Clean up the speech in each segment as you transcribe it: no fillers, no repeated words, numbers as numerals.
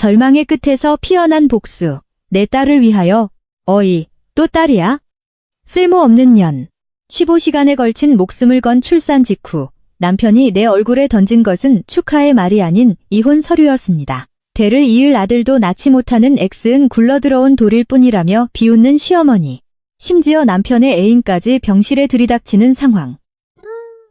절망의 끝에서 피어난 복수. 내 딸을 위하여. 어이, 또 딸이야? 쓸모없는 년. 15시간에 걸친 목숨을 건 출산 직후 남편이 내 얼굴에 던진 것은 축하의 말이 아닌 이혼 서류였습니다. 대를 이을 아들도 낳지 못하는 엑스은 굴러들어온 돌일 뿐이라며 비웃는 시어머니. 심지어 남편의 애인까지 병실에 들이닥치는 상황.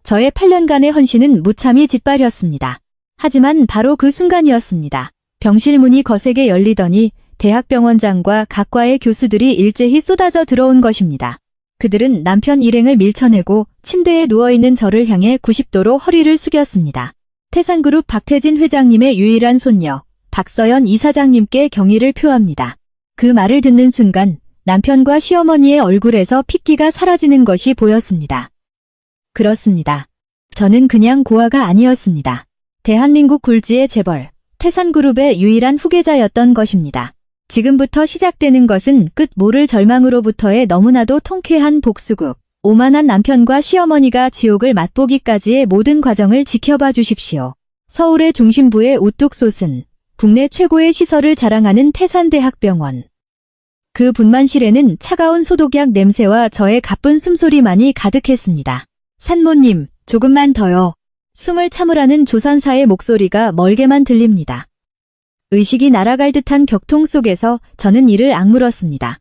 저의 8년간의 헌신은 무참히 짓밟혔습니다. 하지만 바로 그 순간이었습니다. 병실 문이 거세게 열리더니 대학병원장과 각 과의 교수들이 일제히 쏟아져 들어온 것입니다. 그들은 남편 일행을 밀쳐내고 침대에 누워있는 저를 향해 90도로 허리를 숙였습니다. 태산그룹 박태진 회장님의 유일한 손녀 박서연 이사장님께 경의를 표합니다. 그 말을 듣는 순간 남편과 시어머니의 얼굴에서 핏기가 사라지는 것이 보였습니다. 그렇습니다. 저는 그냥 고아가 아니었습니다. 대한민국 굴지의 재벌, 태산그룹의 유일한 후계자였던 것입니다. 지금부터 시작되는 것은 끝 모를 절망으로부터의 너무나도 통쾌한 복수극. 오만한 남편과 시어머니가 지옥을 맛보기까지의 모든 과정을 지켜봐 주십시오. 서울의 중심부에 우뚝 솟은 국내 최고의 시설을 자랑하는 태산대학병원. 그 분만실에는 차가운 소독약 냄새와 저의 가쁜 숨소리만이 가득했습니다. 산모님, 조금만 더요. 숨을 참으라는 조산사의 목소리가 멀게만 들립니다. 의식이 날아갈 듯한 격통 속에서 저는 이를 악물었습니다.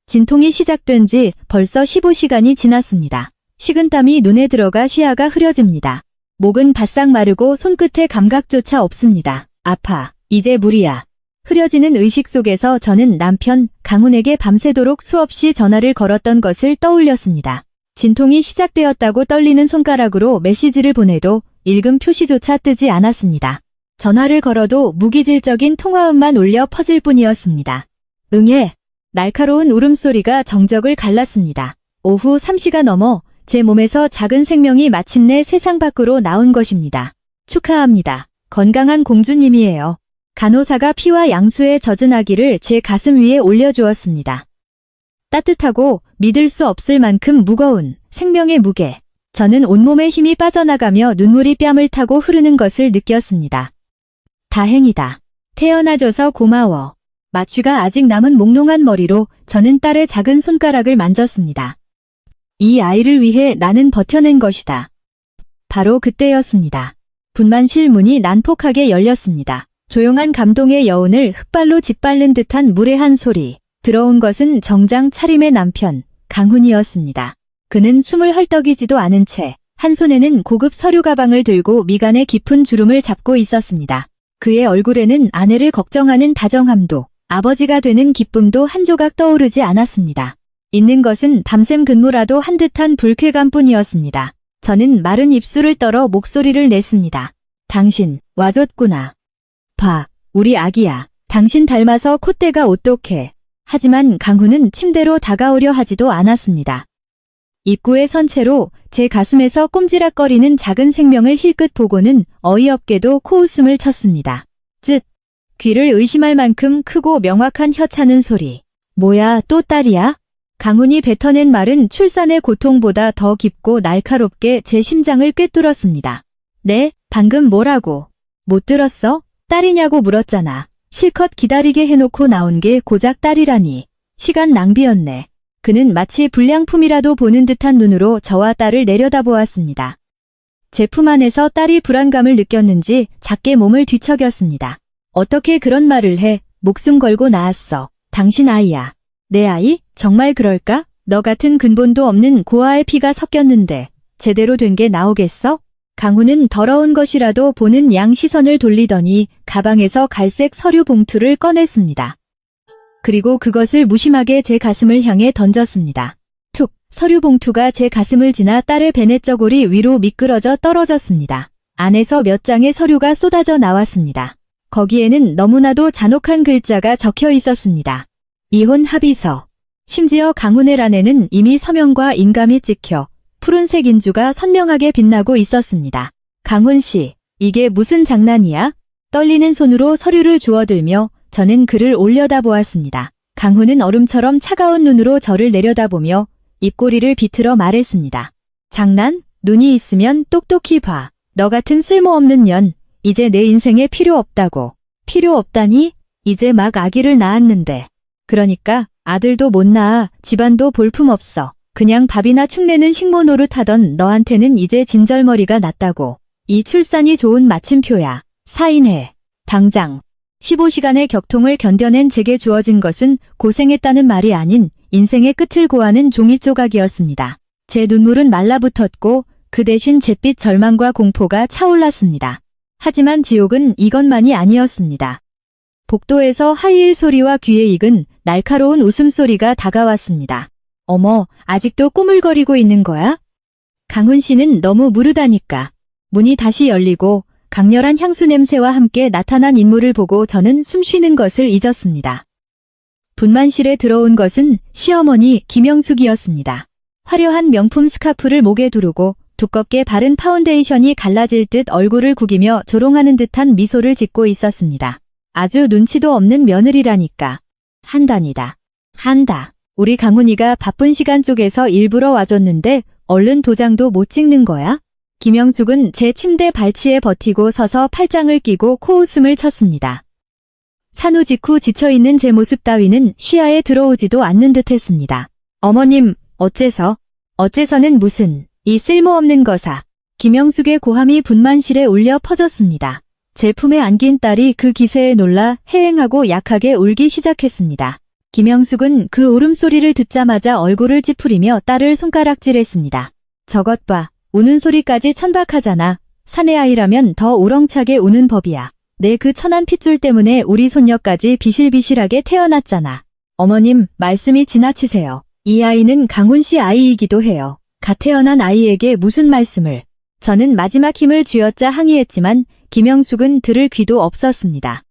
진통이 시작된 지 벌써 15시간이 지났습니다. 식은땀이 눈에 들어가 시야가 흐려집니다. 목은 바싹 마르고 손끝에 감각조차 없습니다. 아파. 이제 무리야. 흐려지는 의식 속에서 저는 남편 강훈에게 밤새도록 수없이 전화를 걸었던 것을 떠올렸습니다. 진통이 시작되었다고 떨리는 손가락으로 메시지를 보내도 읽음 표시조차 뜨지 않았습니다. 전화를 걸어도 무기질적인 통화음만 울려 퍼질 뿐이었습니다. 응애. 날카로운 울음소리가 정적을 갈랐습니다. 오후 3시가 넘어 제 몸에서 작은 생명이 마침내 세상 밖으로 나온 것입니다. 축하합니다. 건강한 공주님이에요. 간호사가 피와 양수에 젖은 아기를 제 가슴 위에 올려주었습니다. 따뜻하고 믿을 수 없을 만큼 무거운 생명의 무게. 저는 온몸에 힘이 빠져나가며 눈물이 뺨을 타고 흐르는 것을 느꼈습니다. 다행이다. 태어나줘서 고마워. 마취가 아직 남은 몽롱한 머리로 저는 딸의 작은 손가락을 만졌습니다. 이 아이를 위해 나는 버텨낸 것이다. 바로 그때였습니다. 분만실 문이 난폭하게 열렸습니다. 조용한 감동의 여운을 흙발로 짓밟는 듯한 무례한 소리. 들어온 것은 정장 차림의 남편, 강훈이었습니다. 그는 숨을 헐떡이지도 않은 채 한 손에는 고급 서류 가방을 들고 미간에 깊은 주름을 잡고 있었습니다. 그의 얼굴에는 아내를 걱정하는 다정함도 아버지가 되는 기쁨도 한 조각 떠오르지 않았습니다. 있는 것은 밤샘 근무라도 한 듯한 불쾌감뿐이었습니다. 저는 마른 입술을 떨어 목소리를 냈습니다. 당신, 와줬구나. 봐, 우리 아기야. 당신 닮아서 콧대가 오똑해. 하지만 강훈은 침대로 다가오려 하지도 않았습니다. 입구에 선 채로 제 가슴에서 꼼지락거리는 작은 생명을 힐끗 보고는 어이없게도 코웃음을 쳤습니다. 쯧! 귀를 의심할 만큼 크고 명확한 혀 차는 소리. 뭐야, 또 딸이야? 강훈이 뱉어낸 말은 출산의 고통보다 더 깊고 날카롭게 제 심장을 꿰뚫었습니다. 네? 방금 뭐라고? 못 들었어? 딸이냐고 물었잖아. 실컷 기다리게 해놓고 나온 게 고작 딸이라니. 시간 낭비였네. 그는 마치 불량품이라도 보는 듯한 눈으로 저와 딸을 내려다보았습니다. 제 품 안에서 딸이 불안감을 느꼈는지 작게 몸을 뒤척였습니다. 어떻게 그런 말을 해? 목숨 걸고 낳았어. 당신 아이야. 내 아이? 정말 그럴까? 너 같은 근본도 없는 고아의 피가 섞였는데 제대로 된 게 나오겠어? 강훈은 더러운 것이라도 보는 양 시선을 돌리더니 가방에서 갈색 서류 봉투를 꺼냈습니다. 그리고 그것을 무심하게 제 가슴을 향해 던졌습니다. 툭! 서류 봉투가 제 가슴을 지나 딸의 베넷저골이 위로 미끄러져 떨어졌습니다. 안에서 몇 장의 서류가 쏟아져 나왔습니다. 거기에는 너무나도 잔혹한 글자가 적혀 있었습니다. 이혼 합의서. 심지어 강훈의 란에는 이미 서명과 인감이 찍혀 푸른색 인주가 선명하게 빛나고 있었습니다. 강훈 씨, 이게 무슨 장난이야? 떨리는 손으로 서류를 주워들며 저는 그를 올려다보았습니다. 강훈은 얼음처럼 차가운 눈으로 저를 내려다보며 입꼬리를 비틀어 말했습니다. 장난? 눈이 있으면 똑똑히 봐. 너 같은 쓸모없는 년, 이제 내 인생에 필요 없다고. 필요 없다니? 이제 막 아기를 낳았는데. 그러니까 아들도 못 낳아, 집안도 볼품없어. 그냥 밥이나 축내는 식모 노릇하던 너한테는 이제 진절머리가 났다고. 이 출산이 좋은 마침표야. 사인해. 당장. 15시간의 격통을 견뎌낸 제게 주어진 것은 고생했다는 말이 아닌 인생의 끝을 고하는 종이 조각이었습니다. 제 눈물은 말라붙었고 그 대신 잿빛 절망과 공포가 차올랐습니다. 하지만 지옥은 이것만이 아니었습니다. 복도에서 하이힐 소리와 귀에 익은 날카로운 웃음소리가 다가왔습니다. 어머, 아직도 꾸물거리고 있는 거야? 강훈 씨는 너무 무르다니까. 문이 다시 열리고 강렬한 향수 냄새와 함께 나타난 인물을 보고 저는 숨쉬는 것을 잊었습니다. 분만실에 들어온 것은 시어머니 김영숙이었습니다. 화려한 명품 스카프를 목에 두르고 두껍게 바른 파운데이션이 갈라질 듯 얼굴을 구기며 조롱하는 듯한 미소를 짓고 있었습니다. 아주 눈치도 없는 며느리라니까. 한단이다. 한다. 우리 강훈이가 바쁜 시간 쪽에서 일부러 와줬는데 얼른 도장도 못 찍는 거야? 김영숙은 제 침대 발치에 버티고 서서 팔짱을 끼고 코웃음을 쳤습니다. 산후 직후 지쳐있는 제 모습 따위는 시야에 들어오지도 않는 듯 했습니다. 어머님, 어째서는 무슨, 이 쓸모없는 거사. 김영숙의 고함이 분만실에 울려 퍼졌습니다. 제 품에 안긴 딸이 그 기세에 놀라 해행하고 약하게 울기 시작했습니다. 김영숙은 그 울음소리를 듣자마자 얼굴을 찌푸리며 딸을 손가락질했습니다. 저것 봐. 우는 소리까지 천박하잖아. 사내 아이라면 더 우렁차게 우는 법이야. 내 그 천한 핏줄 때문에 우리 손녀까지 비실비실하게 태어났잖아. 어머님, 말씀이 지나치세요. 이 아이는 강훈 씨 아이이기도 해요. 갓 태어난 아이에게 무슨 말씀을. 저는 마지막 힘을 쥐어짜 항의했지만 김영숙은 들을 귀도 없었습니다.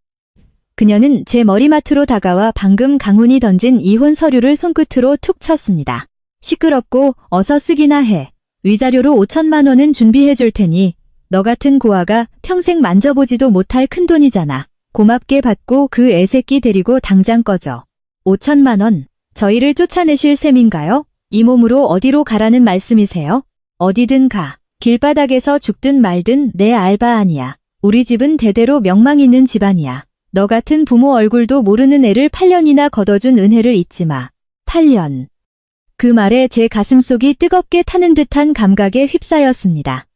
그녀는 제 머리맡으로 다가와 방금 강훈이 던진 이혼 서류를 손끝으로 툭 쳤습니다. 시끄럽고 어서 쓰기나 해. 위자료로 5천만 원은 준비해 줄 테니 너 같은 고아가 평생 만져보지도 못할 큰돈이잖아. 고맙게 받고 그 애새끼 데리고 당장 꺼져. 5천만 원, 저희를 쫓아내실 셈인가요? 이 몸으로 어디로 가라는 말씀이세요? 어디든 가. 길바닥에서 죽든 말든 내 알바 아니야. 우리 집은 대대로 명망 있는 집안이야. 너 같은 부모 얼굴도 모르는 애를 8년이나 걷어준 은혜를 잊지 마. 8년. 그 말에 제 가슴속이 뜨겁게 타는 듯한 감각에 휩싸였습니다.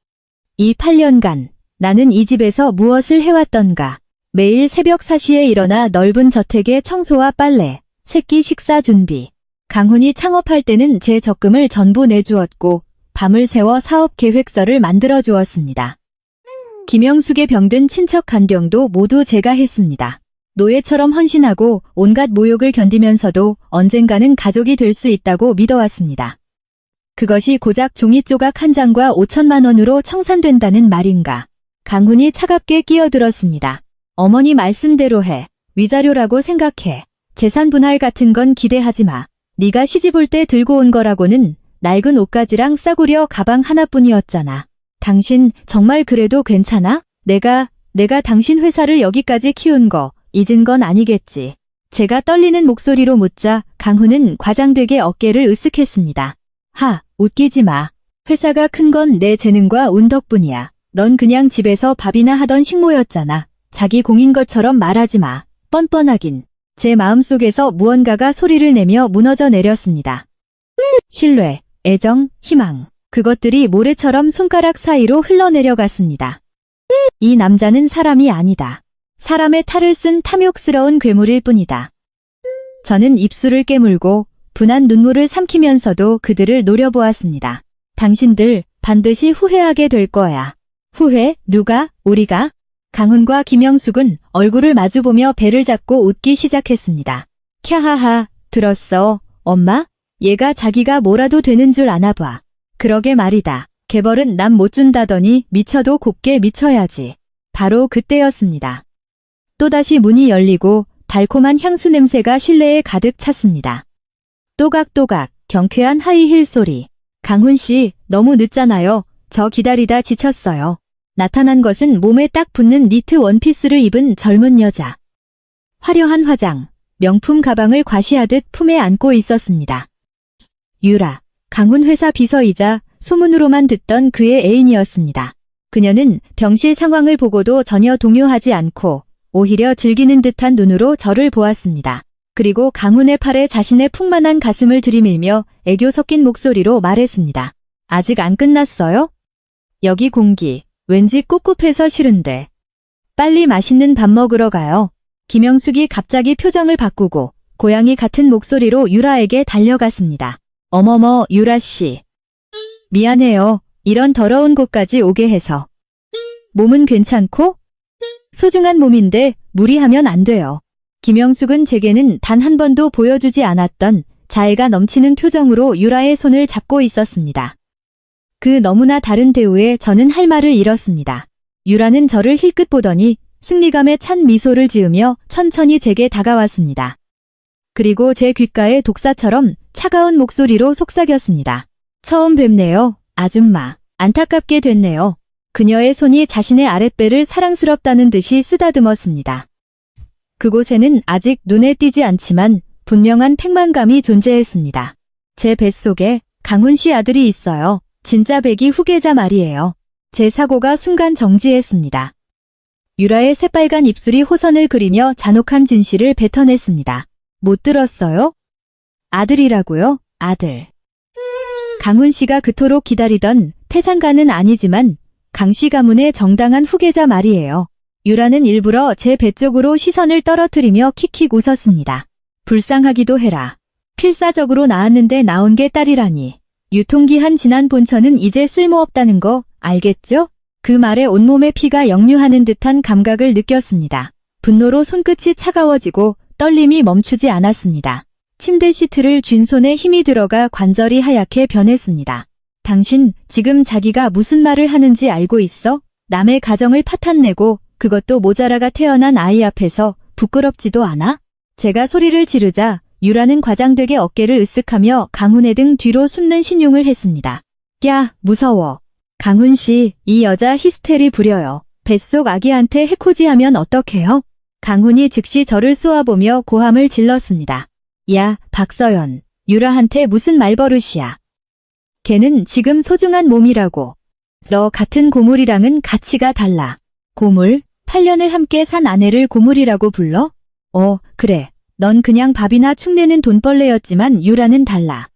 이 8년간 나는 이 집에서 무엇을 해왔던가. 매일 새벽 4시에 일어나 넓은 저택의 청소와 빨래, 새끼 식사 준비. 강훈이 창업할 때는 제 적금을 전부 내주었고 밤을 새워 사업 계획서를 만들어 주었습니다. 김영숙의 병든 친척 간병도 모두 제가 했습니다. 노예처럼 헌신하고 온갖 모욕을 견디면서도 언젠가는 가족이 될 수 있다고 믿어왔습니다. 그것이 고작 종이 조각 한 장과 5천만 원으로 청산된다는 말인가. 강훈이 차갑게 끼어들었습니다. 어머니 말씀대로 해. 위자료라고 생각해. 재산 분할 같은 건 기대하지 마. 네가 시집 올 때 들고 온 거라고는 낡은 옷가지랑 싸구려 가방 하나뿐이었잖아. 당신 정말 그래도 괜찮아? 내가 당신 회사를 여기까지 키운 거 잊은 건 아니겠지. 제가 떨리는 목소리로 묻자 강훈은 과장되게 어깨를 으쓱했습니다. 하, 웃기지 마. 회사가 큰 건 내 재능과 운 덕분이야. 넌 그냥 집에서 밥이나 하던 식모였잖아. 자기 공인 것처럼 말하지 마. 뻔뻔하긴. 제 마음속에서 무언가가 소리를 내며 무너져 내렸습니다. 신뢰, 애정, 희망. 그것들이 모래처럼 손가락 사이로 흘러내려갔습니다. 이 남자는 사람이 아니다. 사람의 탈을 쓴 탐욕스러운 괴물일 뿐이다. 저는 입술을 깨물고 분한 눈물을 삼키면서도 그들을 노려보았습니다. 당신들 반드시 후회하게 될 거야. 후회? 누가? 우리가? 강훈과 김영숙은 얼굴을 마주보며 배를 잡고 웃기 시작했습니다. 캬하하, 들었어, 엄마? 얘가 자기가 뭐라도 되는 줄 아나 봐. 그러게 말이다. 개벌은 남 못 준다더니 미쳐도 곱게 미쳐야지. 바로 그때였습니다. 또다시 문이 열리고 달콤한 향수 냄새가 실내에 가득 찼습니다. 또각또각 경쾌한 하이힐 소리. 강훈 씨, 너무 늦잖아요. 저 기다리다 지쳤어요. 나타난 것은 몸에 딱 붙는 니트 원피스를 입은 젊은 여자. 화려한 화장, 명품 가방을 과시하듯 품에 안고 있었습니다. 유라, 강훈 회사 비서이자 소문으로만 듣던 그의 애인이었습니다. 그녀는 병실 상황을 보고도 전혀 동요하지 않고 오히려 즐기는 듯한 눈으로 저를 보았습니다. 그리고 강훈의 팔에 자신의 풍만한 가슴을 들이밀며 애교 섞인 목소리로 말했습니다. 아직 안 끝났어요? 여기 공기, 왠지 꿉꿉해서 싫은데. 빨리 맛있는 밥 먹으러 가요. 김영숙이 갑자기 표정을 바꾸고 고양이 같은 목소리로 유라에게 달려갔습니다. 어머머, 유라씨. 미안해요. 이런 더러운 곳까지 오게 해서. 몸은 괜찮고? 소중한 몸인데 무리하면 안 돼요. 김영숙은 제게는 단 한 번도 보여주지 않았던 자애가 넘치는 표정으로 유라의 손을 잡고 있었습니다. 그 너무나 다른 대우에 저는 할 말을 잃었습니다. 유라는 저를 힐끗 보더니 승리감에 찬 미소를 지으며 천천히 제게 다가왔습니다. 그리고 제 귓가에 독사처럼 차가운 목소리로 속삭였습니다. 처음 뵙네요, 아줌마. 안타깝게 됐네요. 그녀의 손이 자신의 아랫배를 사랑스럽다는 듯이 쓰다듬었습니다. 그곳에는 아직 눈에 띄지 않지만 분명한 팽만감이 존재했습니다. 제 뱃속에 강훈 씨 아들이 있어요. 진짜 백이 후계자 말이에요. 제 사고가 순간 정지했습니다. 유라의 새빨간 입술이 호선을 그리며 잔혹한 진실을 뱉어냈습니다. 못 들었어요? 아들이라고요? 아들. 강훈 씨가 그토록 기다리던 태상가는 아니지만 강씨 가문의 정당한 후계자 말이에요. 유라는 일부러 제 배 쪽으로 시선을 떨어뜨리며 킥킥 웃었습니다. 불쌍하기도 해라. 필사적으로 낳았는데 나온 게 딸이라니. 유통기한 지난 본처는 이제 쓸모없다는 거 알겠죠? 그 말에 온몸에 피가 역류하는 듯한 감각을 느꼈습니다. 분노로 손끝이 차가워지고 떨림이 멈추지 않았습니다. 침대 시트를 쥔 손에 힘이 들어가 관절이 하얗게 변했습니다. 당신 지금 자기가 무슨 말을 하는지 알고 있어? 남의 가정을 파탄내고 그것도 모자라가 태어난 아이 앞에서 부끄럽지도 않아? 제가 소리를 지르자 유라는 과장되게 어깨를 으쓱하며 강훈의 등 뒤로 숨는 신용을 했습니다. 야, 무서워. 강훈 씨, 이 여자 히스테리 부려요. 뱃속 아기한테 해코지하면 어떡해요? 강훈이 즉시 저를 쏘아보며 고함을 질렀습니다. 야, 박서연. 유라한테 무슨 말버릇이야. 걔는 지금 소중한 몸이라고. 너 같은 고물이랑은 가치가 달라. 고물? 8년을 함께 산 아내를 고물이라고 불러? 그래. 넌 그냥 밥이나 축내는 돈벌레였지만 유라는 달라.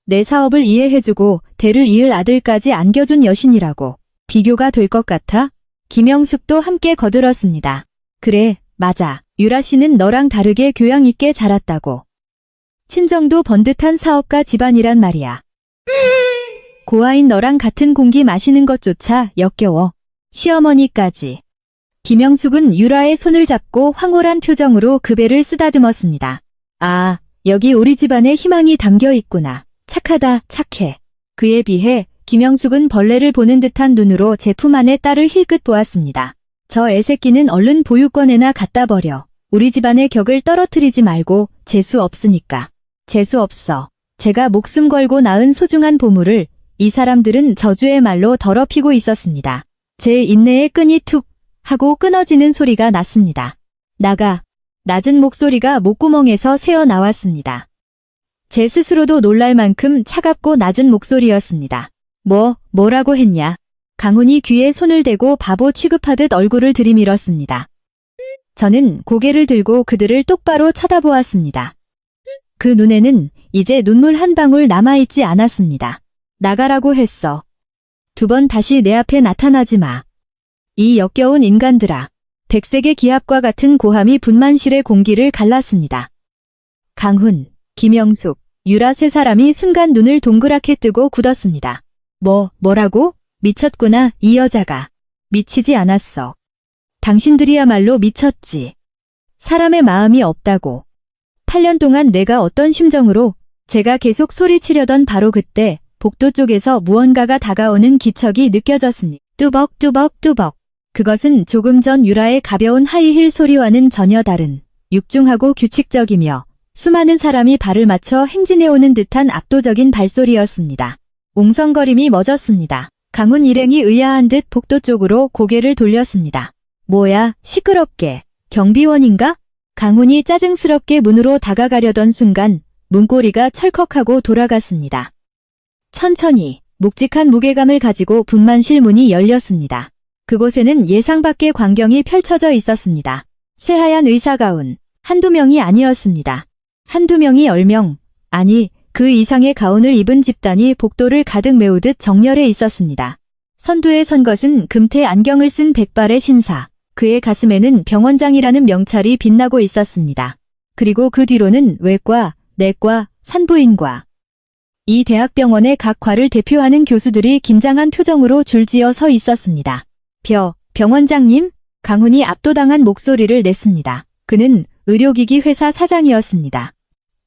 내 사업을 이해해주고 대를 이을 아들까지 안겨준 여신이라고. 비교가 될 것 같아? 김영숙도 함께 거들었습니다. 그래, 맞아. 유라 씨는 너랑 다르게 교양 있게 자랐다고. 친정도 번듯한 사업가 집안이란 말이야. 고아인 너랑 같은 공기 마시는 것조차 역겨워. 시어머니까지. 김영숙은 유라의 손을 잡고 황홀한 표정으로 그 배를 쓰다듬었습니다. 아, 여기 우리 집안에 희망이 담겨 있구나. 착하다, 착해. 그에 비해 김영숙은 벌레를 보는 듯한 눈으로 제 품 안에 딸을 힐끗 보았습니다. 저 애새끼는 얼른 보육원에나 갖다 버려. 우리 집안의 격을 떨어뜨리지 말고 재수 없으니까. 재수 없어. 제가 목숨 걸고 낳은 소중한 보물을 이 사람들은 저주의 말로 더럽히고 있었습니다. 제 인내의 끈이 툭 하고 끊어지는 소리가 났습니다. 나가. 낮은 목소리가 목구멍에서 새어 나왔습니다. 제 스스로도 놀랄 만큼 차갑고 낮은 목소리였습니다. 뭐라고 했냐? 강훈이 귀에 손을 대고 바보 취급하듯 얼굴을 들이밀었습니다. 저는 고개를 들고 그들을 똑바로 쳐다보았습니다. 그 눈에는 이제 눈물 한 방울 남아있지 않았습니다. 나가라고 했어. 2번 다시 내 앞에 나타나지 마. 이 역겨운 인간들아. 백색의 기압과 같은 고함이 분만실의 공기를 갈랐습니다. 강훈, 김영숙, 유라 세 사람이 순간 눈을 동그랗게 뜨고 굳었습니다. 뭐라고? 미쳤구나, 이 여자가. 미치지 않았어. 당신들이야말로 미쳤지. 사람의 마음이 없다고. 8년 동안 내가 어떤 심정으로 제가 계속 소리치려던 바로 그때 복도 쪽에서 무언가가 다가오는 기척이 느껴졌습니다. 뚜벅뚜벅뚜벅. 그것은 조금 전 유라의 가벼운 하이힐 소리와는 전혀 다른 육중하고 규칙적이며 수많은 사람이 발을 맞춰 행진해오는 듯한 압도적인 발소리였습니다. 웅성거림이 멎었습니다. 강훈 일행이 의아한 듯 복도 쪽으로 고개를 돌렸습니다. 뭐야, 시끄럽게. 경비원인가? 강훈이 짜증스럽게 문으로 다가가려던 순간 문고리가 철컥하고 돌아갔습니다. 천천히 묵직한 무게감을 가지고 분만실 문이 열렸습니다. 그곳에는 예상 밖의 광경이 펼쳐져 있었습니다. 새하얀 의사가운. 한두 명이 아니었습니다. 한두 명이 10명, 아니 그 이상의 가운을 입은 집단이 복도를 가득 메우듯 정렬해 있었습니다. 선두에 선 것은 금태 안경을 쓴 백발의 신사. 그의 가슴에는 병원장이라는 명찰이 빛나고 있었습니다. 그리고 그 뒤로는 외과, 내과, 산부인과. 이 대학병원의 각 과를 대표하는 교수들이 긴장한 표정으로 줄지어 서 있었습니다. 병원장님? 강훈이 압도당한 목소리를 냈습니다. 그는 의료기기 회사 사장이었습니다.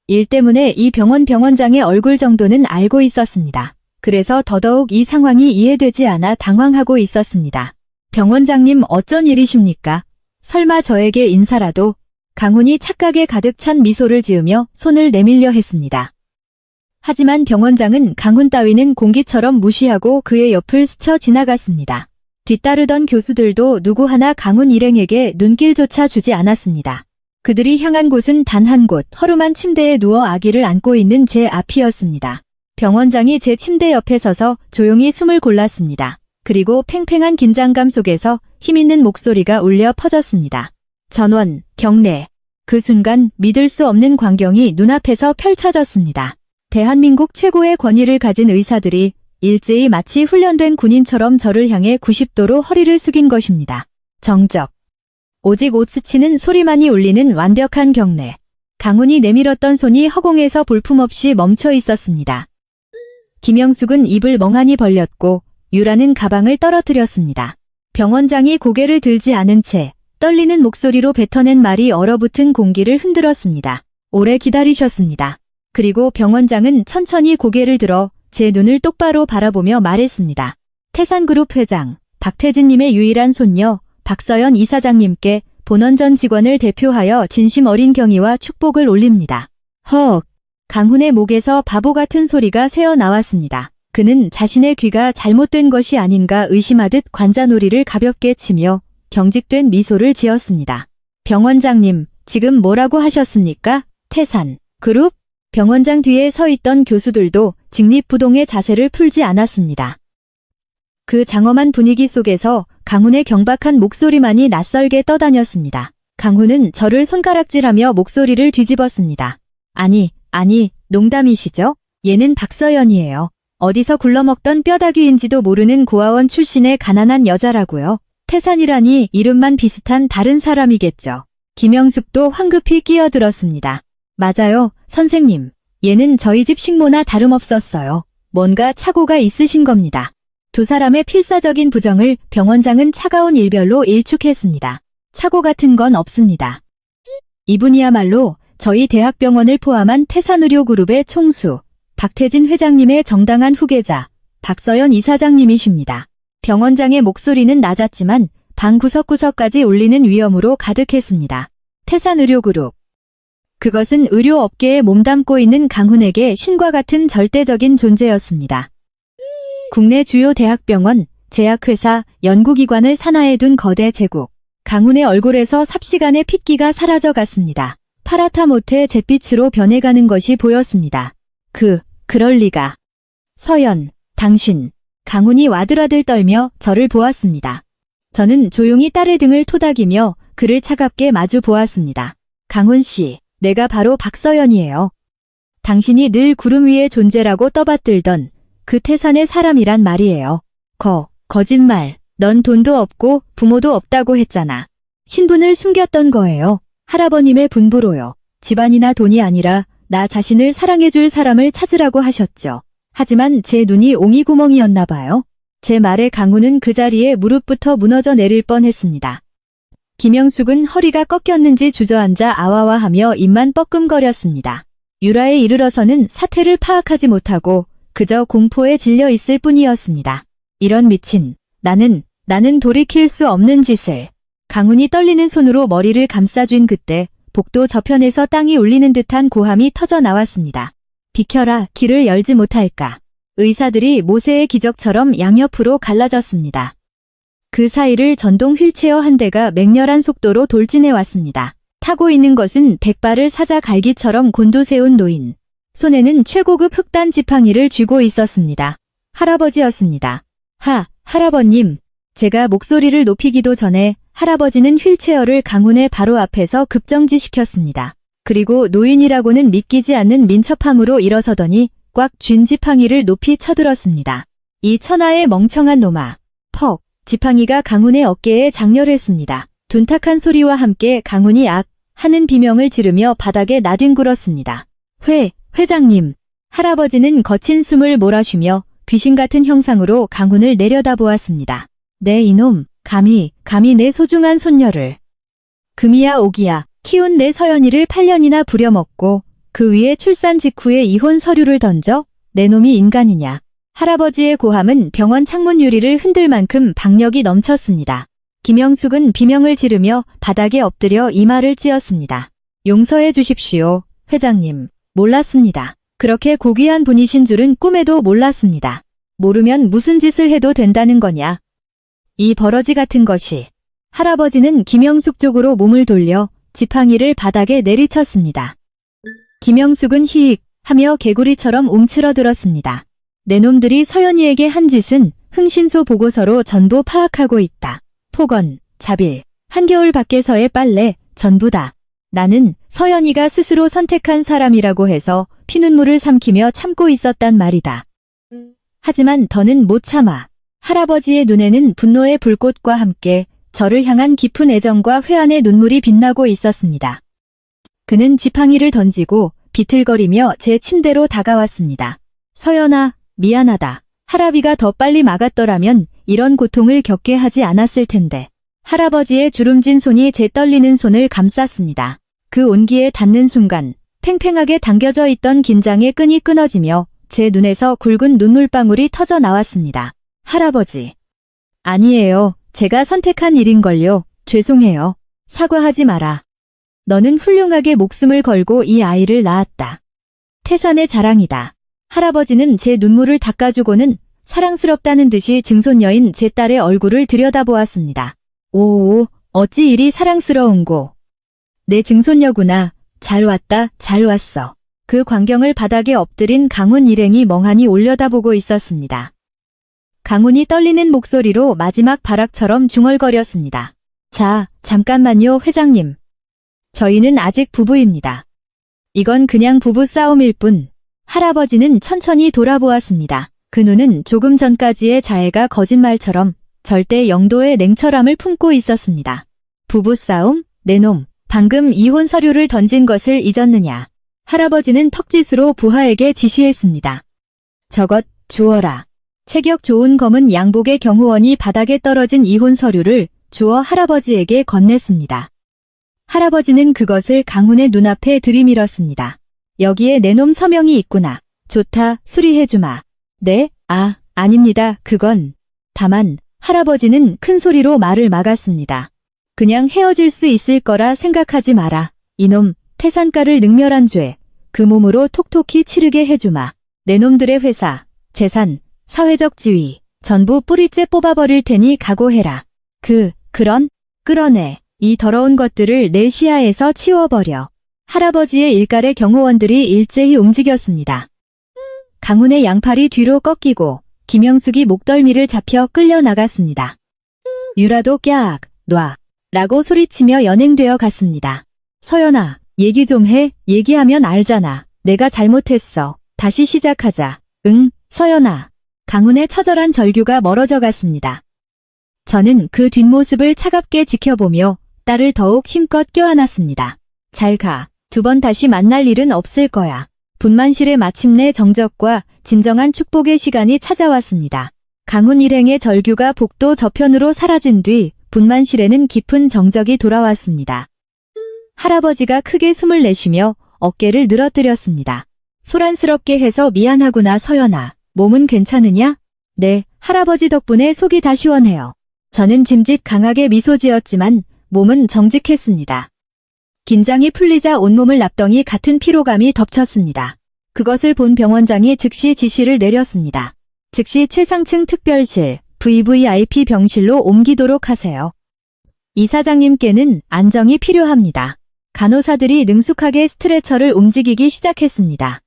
일 때문에 이 병원장의 얼굴 정도는 알고 있었습니다. 그래서 더더욱 이 상황이 이해되지 않아 당황하고 있었습니다. 병원장님 어쩐 일이십니까? 설마 저에게 인사라도? 강훈이 착각에 가득 찬 미소를 지으며 손을 내밀려 했습니다. 하지만 병원장은 강훈 따위는 공기처럼 무시하고 그의 옆을 스쳐 지나갔습니다. 뒤따르던 교수들도 누구 하나 강훈 일행에게 눈길조차 주지 않았습니다. 그들이 향한 곳은 단 한 곳, 허름한 침대에 누워 아기를 안고 있는 제 앞이었습니다. 병원장이 제 침대 옆에 서서 조용히 숨을 골랐습니다. 그리고 팽팽한 긴장감 속에서 힘있는 목소리가 울려 퍼졌습니다. 전원, 경례. 그 순간 믿을 수 없는 광경이 눈앞에서 펼쳐졌습니다. 대한민국 최고의 권위를 가진 의사들이 일제히 마치 훈련된 군인처럼 저를 향해 90도로 허리를 숙인 것입니다. 정적. 오직 옷 스치는 소리만이 울리는 완벽한 경례. 강훈이 내밀었던 손이 허공에서 볼품없이 멈춰 있었습니다. 김영숙은 입을 멍하니 벌렸고 유라는 가방을 떨어뜨렸습니다. 병원장이 고개를 들지 않은 채 떨리는 목소리로 뱉어낸 말이 얼어붙은 공기를 흔들었습니다. 오래 기다리셨습니다. 그리고 병원장은 천천히 고개를 들어 제 눈을 똑바로 바라보며 말했습니다. 태산그룹 회장, 박태진님의 유일한 손녀, 박서연 이사장님께 본원 전 직원을 대표하여 진심 어린 경의와 축복을 올립니다. 헉! 강훈의 목에서 바보 같은 소리가 새어 나왔습니다. 그는 자신의 귀가 잘못된 것이 아닌가 의심하듯 관자놀이를 가볍게 치며 경직된 미소를 지었습니다. 병원장님, 지금 뭐라고 하셨습니까? 태산, 그룹? 병원장 뒤에 서 있던 교수들도 직립부동의 자세를 풀지 않았습니다. 그 장엄한 분위기 속에서 강훈의 경박한 목소리만이 낯설게 떠다녔습니다. 강훈은 저를 손가락질하며 목소리를 뒤집었습니다. 아니, 농담이시죠? 얘는 박서연이에요. 어디서 굴러먹던 뼈다귀인지도 모르는 고아원 출신의 가난한 여자라고요. 태산이라니 이름만 비슷한 다른 사람이겠죠. 김영숙도 황급히 끼어들었습니다. 맞아요, 선생님. 얘는 저희 집 식모나 다름없었어요. 뭔가 착오가 있으신 겁니다. 두 사람의 필사적인 부정을 병원장은 차가운 일별로 일축했습니다. 착오 같은 건 없습니다. 이분이야말로 저희 대학병원을 포함한 태산의료그룹의 총수, 박태진 회장님의 정당한 후계자, 박서연 이사장님이십니다. 병원장의 목소리는 낮았지만 방 구석구석까지 울리는 위엄으로 가득했습니다. 태산의료그룹. 그것은 의료업계에 몸담고 있는 강훈에게 신과 같은 절대적인 존재였습니다. 국내 주요 대학병원, 제약회사, 연구기관을 산하에 둔 거대 제국. 강훈의 얼굴에서 삽시간에 핏기가 사라져갔습니다. 파랗다 못해 잿빛으로 변해가는 것이 보였습니다. 그럴 리가. 서연, 당신. 강훈이 와들와들 떨며 저를 보았습니다. 저는 조용히 딸의 등을 토닥이며 그를 차갑게 마주 보았습니다. 강훈 씨, 내가 바로 박서연이에요. 당신이 늘 구름 위의 존재라고 떠받들던 그 태산의 사람이란 말이에요. 거짓말. 넌 돈도 없고 부모도 없다고 했잖아. 신분을 숨겼던 거예요. 할아버님의 분부로요. 집안이나 돈이 아니라 나 자신을 사랑해줄 사람을 찾으라고 하셨죠. 하지만 제 눈이 옹이구멍이었나 봐요. 제 말에 강훈은 그 자리에 무릎부터 무너져 내릴 뻔했습니다. 김영숙은 허리가 꺾였는지 주저앉아 아와와하며 입만 뻐끔거렸습니다. 유라에 이르러서는 사태를 파악하지 못하고 그저 공포에 질려 있을 뿐이었습니다. 이런 미친, 나는 돌이킬 수 없는 짓을. 강훈이 떨리는 손으로 머리를 감싸쥔 그때 복도 저편에서 땅이 울리는 듯한 고함이 터져 나왔습니다. 비켜라, 길을 열지 못할까. 의사들이 모세의 기적처럼 양옆으로 갈라졌습니다. 그 사이를 전동 휠체어 한 대가 맹렬한 속도로 돌진해 왔습니다. 타고 있는 것은 백발을 사자 갈기처럼 곤두세운 노인. 손에는 최고급 흑단 지팡이를 쥐고 있었습니다. 할아버지였습니다. 할아버님. 제가 목소리를 높이기도 전에 할아버지는 휠체어를 강훈의 바로 앞에서 급정지시켰습니다. 그리고 노인이라고는 믿기지 않는 민첩함으로 일어서더니 꽉 쥔 지팡이를 높이 쳐들었습니다. 이 천하의 멍청한 놈아. 퍽. 지팡이가 강훈의 어깨에 장렬했습니다. 둔탁한 소리와 함께 강훈이 악 하는 비명을 지르며 바닥에 나뒹굴었습니다. 회장님. 할아버지는 거친 숨을 몰아쉬며 귀신 같은 형상으로 강훈을 내려다보았습니다. 내 이놈, 감히 내 소중한 손녀를. 금이야 오기야, 키운 내 서연이를 8년이나 부려먹고 그 위에 출산 직후에 이혼 서류를 던져? 내 놈이 인간이냐. 할아버지의 고함은 병원 창문 유리를 흔들 만큼 박력이 넘쳤습니다. 김영숙은 비명을 지르며 바닥에 엎드려 이마를 찧었습니다. 용서해 주십시오, 회장님. 몰랐습니다. 그렇게 고귀한 분이신 줄은 꿈에도 몰랐습니다. 모르면 무슨 짓을 해도 된다는 거냐. 이 버러지 같은 것이. 할아버지는 김영숙 쪽으로 몸을 돌려 지팡이를 바닥에 내리쳤습니다. 김영숙은 히익 하며 개구리처럼 움츠러들었습니다. 내 놈들이 서연이에게 한 짓은 흥신소 보고서로 전부 파악하고 있다. 폭언, 자빌, 한겨울 밖에서의 빨래, 전부 다. 나는 서연이가 스스로 선택한 사람이라고 해서 피눈물을 삼키며 참고 있었단 말이다. 하지만 더는 못 참아. 할아버지의 눈에는 분노의 불꽃과 함께 저를 향한 깊은 애정과 회한의 눈물이 빛나고 있었습니다. 그는 지팡이를 던지고 비틀거리며 제 침대로 다가왔습니다. 서연아, 미안하다. 할아비가 더 빨리 막았더라면 이런 고통을 겪게 하지 않았을 텐데. 할아버지의 주름진 손이 제 떨리는 손을 감쌌습니다. 그 온기에 닿는 순간 팽팽하게 당겨져 있던 긴장의 끈이 끊어지며 제 눈에서 굵은 눈물방울이 터져 나왔습니다. 할아버지. 아니에요. 제가 선택한 일인걸요. 죄송해요. 사과하지 마라. 너는 훌륭하게 목숨을 걸고 이 아이를 낳았다. 태산의 자랑이다. 할아버지는 제 눈물을 닦아주고는 사랑스럽다는 듯이 증손녀인 제 딸의 얼굴을 들여다보았습니다. 오, 어찌 이리 사랑스러운고. 내 증손녀구나. 잘 왔다, 잘 왔어. 그 광경을 바닥에 엎드린 강훈 일행이 멍하니 올려다보고 있었습니다. 강훈이 떨리는 목소리로 마지막 발악처럼 중얼거렸습니다. 자, 잠깐만요, 회장님. 저희는 아직 부부입니다. 이건 그냥 부부 싸움일 뿐. 할아버지는 천천히 돌아보았습니다. 그 눈은 조금 전까지의 자애가 거짓말처럼 절대 영도의 냉철함을 품고 있었습니다. 부부싸움? 내 놈, 방금 이혼 서류를 던진 것을 잊었느냐. 할아버지는 턱짓으로 부하에게 지시했습니다. 저것 주어라. 체격 좋은 검은 양복의 경호원이 바닥에 떨어진 이혼 서류를 주어 할아버지에게 건넸습니다. 할아버지는 그것을 강훈의 눈앞에 들이밀었습니다. 여기에 내 놈 서명이 있구나. 좋다, 수리해주마. 네? 아닙니다. 그건. 다만 할아버지는 큰 소리로 말을 막았습니다. 그냥 헤어질 수 있을 거라 생각하지 마라. 이놈, 태산가를 능멸한 죄. 그 몸으로 톡톡히 치르게 해주마. 내 놈들의 회사, 재산, 사회적 지위, 전부 뿌리째 뽑아버릴 테니 각오해라. 끌어내. 이 더러운 것들을 내 시야에서 치워버려. 할아버지의 일갈의 경호원들이 일제히 움직였습니다. 강훈의 양팔이 뒤로 꺾이고 김영숙이 목덜미를 잡혀 끌려나갔습니다. 유라도 깍, 놔. 라고 소리치며 연행되어 갔습니다. 서연아, 얘기 좀 해. 얘기하면 알잖아. 내가 잘못했어. 다시 시작하자. 응, 서연아. 강훈의 처절한 절규가 멀어져 갔습니다. 저는 그 뒷모습을 차갑게 지켜보며 딸을 더욱 힘껏 껴안았습니다. 잘 가. 2번 다시 만날 일은 없을 거야. 분만실에 마침내 정적과 진정한 축복의 시간이 찾아왔습니다. 강훈 일행의 절규가 복도 저편으로 사라진 뒤 분만실에는 깊은 정적이 돌아왔습니다. 할아버지가 크게 숨을 내쉬며 어깨를 늘어뜨렸습니다. 소란스럽게 해서 미안하구나 서연아. 몸은 괜찮으냐? 네, 할아버지 덕분에 속이 다 시원해요. 저는 짐짓 강하게 미소 지었지만 몸은 정직했습니다. 긴장이 풀리자 온몸을 납덩이 같은 피로감이 덮쳤습니다. 그것을 본 병원장이 즉시 지시를 내렸습니다. 즉시 최상층 특별실, VVIP 병실로 옮기도록 하세요. 이사장님께는 안정이 필요합니다. 간호사들이 능숙하게 스트레처를 움직이기 시작했습니다.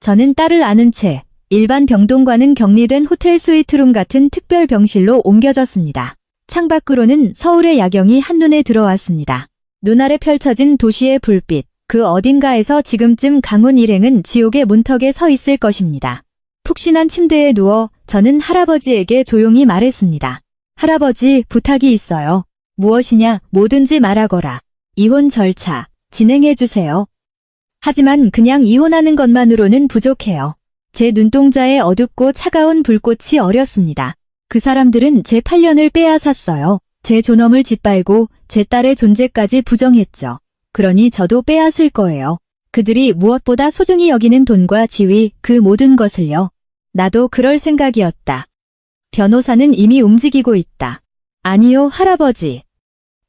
저는 딸을 안은 채 일반 병동과는 격리된 호텔 스위트룸 같은 특별 병실로 옮겨졌습니다. 창밖으로는 서울의 야경이 한눈에 들어왔습니다. 눈아래 펼쳐진 도시의 불빛, 그 어딘가에서 지금쯤 강훈 일행은 지옥의 문턱에 서 있을 것입니다. 푹신한 침대에 누워 저는 할아버지에게 조용히 말했습니다. 할아버지, 부탁이 있어요. 무엇이냐, 뭐든지 말하거라. 이혼 절차 진행해주세요. 하지만 그냥 이혼하는 것만으로는 부족해요. 제 눈동자에 어둡고 차가운 불꽃이 어렸습니다. 그 사람들은 제 8년을 빼앗았어요. 제 존엄을 짓밟고 제 딸의 존재까지 부정했죠. 그러니 저도 빼앗을 거예요. 그들이 무엇보다 소중히 여기는 돈과 지위, 그 모든 것을요. 나도 그럴 생각이었다. 변호사는 이미 움직이고 있다. 아니요, 할아버지.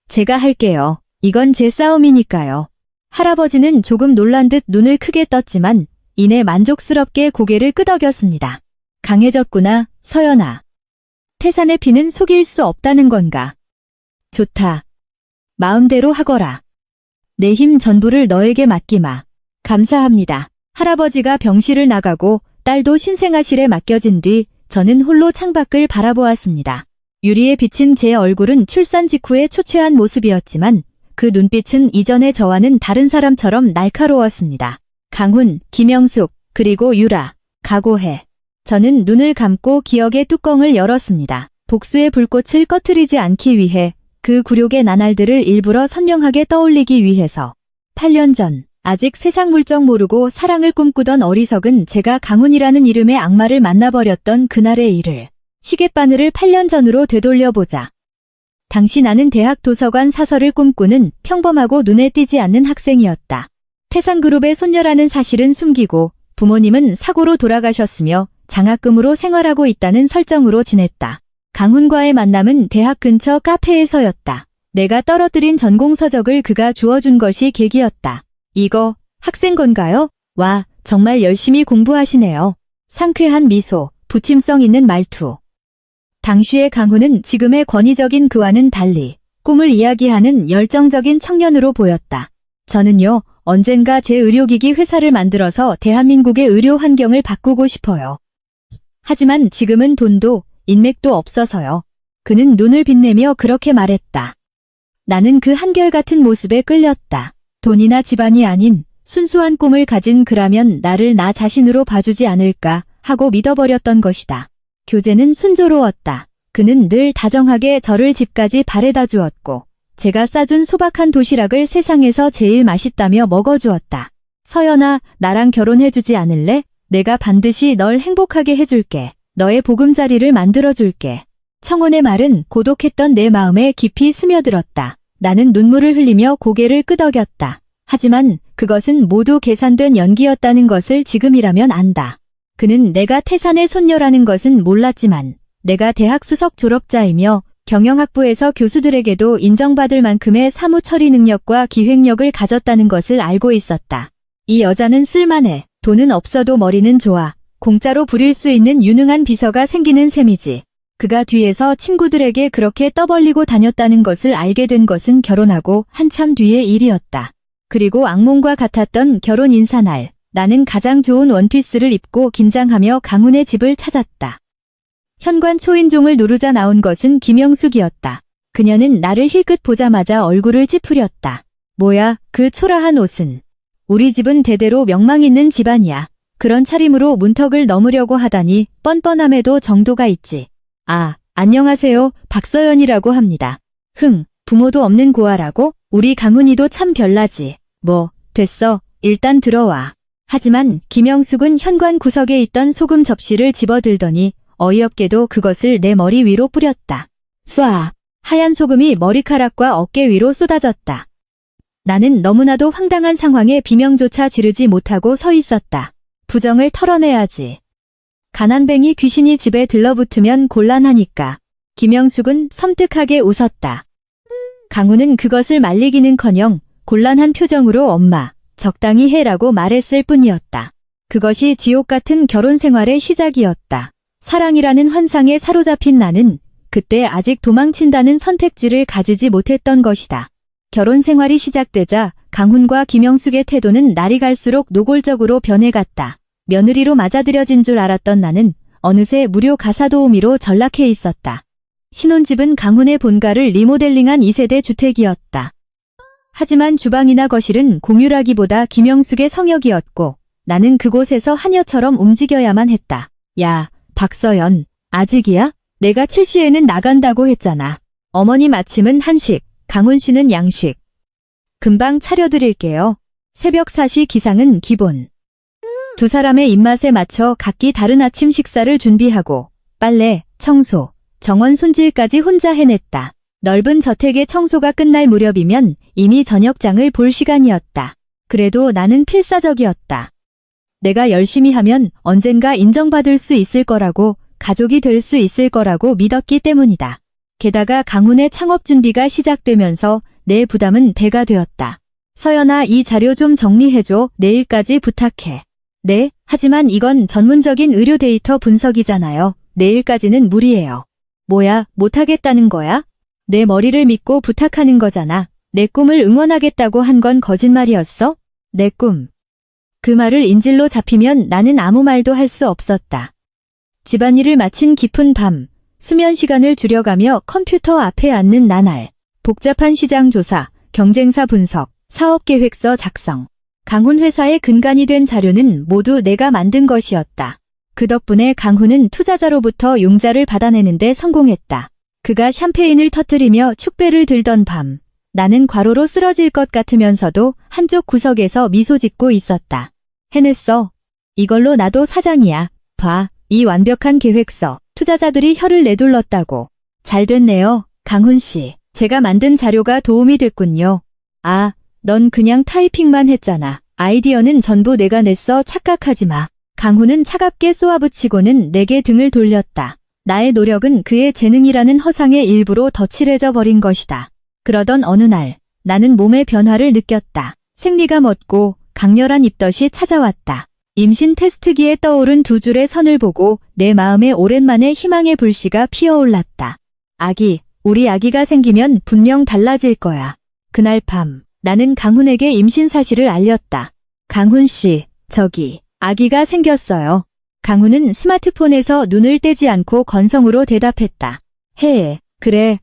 제가 할게요. 이건 제 싸움이니까요. 할아버지는 조금 놀란 듯 눈을 크게 떴지만 이내 만족스럽게 고개를 끄덕였습니다. 강해졌구나, 서연아. 태산의 피는 속일 수 없다는 건가? 좋다. 마음대로 하거라. 내 힘 전부를 너에게 맡기마. 감사합니다. 할아버지가 병실을 나가고 딸도 신생아실에 맡겨진 뒤 저는 홀로 창밖을 바라보았습니다. 유리에 비친 제 얼굴은 출산 직후의 초췌한 모습이었지만 그 눈빛은 이전의 저와는 다른 사람처럼 날카로웠습니다. 강훈, 김영숙, 그리고 유라, 각오해. 저는 눈을 감고 기억의 뚜껑을 열었습니다. 복수의 불꽃을 꺼트리지 않기 위해, 그 굴욕의 나날들을 일부러 선명하게 떠올리기 위해서. 8년 전, 아직 세상 물정 모르고 사랑을 꿈꾸던 어리석은 제가 강훈이라는 이름의 악마를 만나버렸던 그날의 일을, 시계바늘을 8년 전으로 되돌려보자. 당시 나는 대학 도서관 사설을 꿈꾸는 평범하고 눈에 띄지 않는 학생이었다. 태산그룹의 손녀라는 사실은 숨기고 부모님은 사고로 돌아가셨으며 장학금으로 생활하고 있다는 설정으로 지냈다. 강훈과의 만남은 대학 근처 카페에서였다. 내가 떨어뜨린 전공서적을 그가 주워준 것이 계기였다. 이거 학생 건가요? 와, 정말 열심히 공부하시네요. 상쾌한 미소, 부침성 있는 말투. 당시의 강훈은 지금의 권위적인 그와는 달리 꿈을 이야기하는 열정적인 청년으로 보였다. 저는요, 언젠가 제 의료기기 회사를 만들어서 대한민국의 의료 환경을 바꾸고 싶어요. 하지만 지금은 돈도 인맥도 없어서요. 그는 눈을 빛내며 그렇게 말했다. 나는 그 한결같은 모습에 끌렸다. 돈이나 집안이 아닌 순수한 꿈을 가진 그라면 나를 나 자신으로 봐주지 않을까 하고 믿어버렸던 것이다. 교제는 순조로웠다. 그는 늘 다정하게 저를 집까지 바래다 주었고 제가 싸준 소박한 도시락을 세상에서 제일 맛있다며 먹어주었다. 서연아, 나랑 결혼해주지 않을래? 내가 반드시 널 행복하게 해줄게. 너의 보금자리를 만들어줄게. 청혼의 말은 고독했던 내 마음에 깊이 스며들었다. 나는 눈물을 흘리며 고개를 끄덕였다. 하지만 그것은 모두 계산된 연기였다는 것을 지금이라면 안다. 그는 내가 태산의 손녀라는 것은 몰랐지만 내가 대학 수석 졸업자이며 경영학부에서 교수들에게도 인정받을 만큼의 사무 처리 능력과 기획력을 가졌다는 것을 알고 있었다. 이 여자는 쓸만해. 돈은 없어도 머리는 좋아. 공짜로 부릴 수 있는 유능한 비서가 생기는 셈이지. 그가 뒤에서 친구들에게 그렇게 떠벌리고 다녔다는 것을 알게 된 것은 결혼하고 한참 뒤의 일이었다. 그리고 악몽과 같았던 결혼 인사날, 나는 가장 좋은 원피스를 입고 긴장하며 강훈의 집을 찾았다. 현관 초인종을 누르자 나온 것은 김영숙이었다. 그녀는 나를 힐끗 보자마자 얼굴을 찌푸렸다. 뭐야, 그 초라한 옷은. 우리 집은 대대로 명망 있는 집안이야. 그런 차림으로 문턱을 넘으려고 하다니 뻔뻔함에도 정도가 있지. 아, 안녕하세요. 박서연이라고 합니다. 부모도 없는 고아라고? 우리 강훈이도 참 별나지. 뭐, 됐어. 일단 들어와. 하지만 김영숙은 현관 구석에 있던 소금 접시를 집어들더니 어이없게도 그것을 내 머리 위로 뿌렸다. 쏴! 하얀 소금이 머리카락과 어깨 위로 쏟아졌다. 나는 너무나도 황당한 상황에 비명조차 지르지 못하고 서 있었다. 부정을 털어내야지. 가난뱅이 귀신이 집에 들러붙으면 곤란하니까. 김영숙은 섬뜩하게 웃었다. 강훈은 그것을 말리기는커녕 곤란한 표정으로 엄마, 적당히 해라고 말했을 뿐이었다. 그것이 지옥 같은 결혼 생활의 시작이었다. 사랑이라는 환상에 사로잡힌 나는 그때 아직 도망친다는 선택지를 가지지 못했던 것이다. 결혼 생활이 시작되자 강훈과 김영숙의 태도는 날이 갈수록 노골적으로 변해갔다. 며느리로 맞아들여진 줄 알았던 나는 어느새 무료 가사도우미로 전락해 있었다. 신혼집은 강훈의 본가를 리모델링한 2세대 주택이었다. 하지만 주방이나 거실은 공유라기보다 김영숙의 성역이었고 나는 그곳에서 하녀처럼 움직여야만 했다. 야, 박서연, 아직이야? 내가 7시에는 나간다고 했잖아. 어머님 아침은 한식, 강훈 씨는 양식. 금방 차려드릴게요. 새벽 4시 기상은 기본. 두 사람의 입맛에 맞춰 각기 다른 아침 식사를 준비하고 빨래, 청소, 정원 손질까지 혼자 해냈다. 넓은 저택의 청소가 끝날 무렵이면 이미 저녁장을 볼 시간이었다. 그래도 나는 필사적이었다. 내가 열심히 하면 언젠가 인정받을 수 있을 거라고, 가족이 될 수 있을 거라고 믿었기 때문이다. 게다가 강훈의 창업 준비가 시작되면서 내 부담은 배가 되었다. 서연아, 이 자료 좀 정리해줘. 내일까지 부탁해. 네, 하지만 이건 전문적인 의료 데이터 분석이잖아요. 내일까지는 무리예요. 뭐야, 못하겠다는 거야? 내 머리를 믿고 부탁하는 거잖아. 내 꿈을 응원하겠다고 한 건 거짓말이었어? 내 꿈. 그 말을 인질로 잡히면 나는 아무 말도 할 수 없었다. 집안일을 마친 깊은 밤, 수면 시간을 줄여가며 컴퓨터 앞에 앉는 나날. 복잡한 시장 조사, 경쟁사 분석, 사업계획서 작성. 강훈 회사의 근간이 된 자료는 모두 내가 만든 것이었다. 그 덕분에 강훈은 투자자로부터 융자를 받아내는데 성공했다. 그가 샴페인을 터뜨리며 축배를 들던 밤, 나는 과로로 쓰러질 것 같으면서도 한쪽 구석에서 미소 짓고 있었다. 해냈어. 이걸로 나도 사장이야. 봐, 이 완벽한 계획서. 투자자들이 혀를 내둘렀다고. 잘 됐네요, 강훈 씨. 제가 만든 자료가 도움이 됐군요. 아, 넌 그냥 타이핑만 했잖아. 아이디어는 전부 내가 냈어. 착각하지 마. 강훈은 차갑게 쏘아붙이고는 내게 등을 돌렸다. 나의 노력은 그의 재능이라는 허상의 일부로 덧칠해져 버린 것이다. 그러던 어느 날, 나는 몸의 변화를 느꼈다. 생리가 멎고 강렬한 입덧이 찾아왔다. 임신 테스트기에 떠오른 두 줄의 선을 보고 내 마음에 오랜만에 희망의 불씨가 피어올랐다. 우리 아기가 생기면 분명 달라질 거야. 그날 밤, 나는 강훈에게 임신 사실을 알렸다. 강훈 씨, 아기가 생겼어요. 강훈은 스마트폰에서 눈을 떼지 않고 건성으로 대답했다. 그래,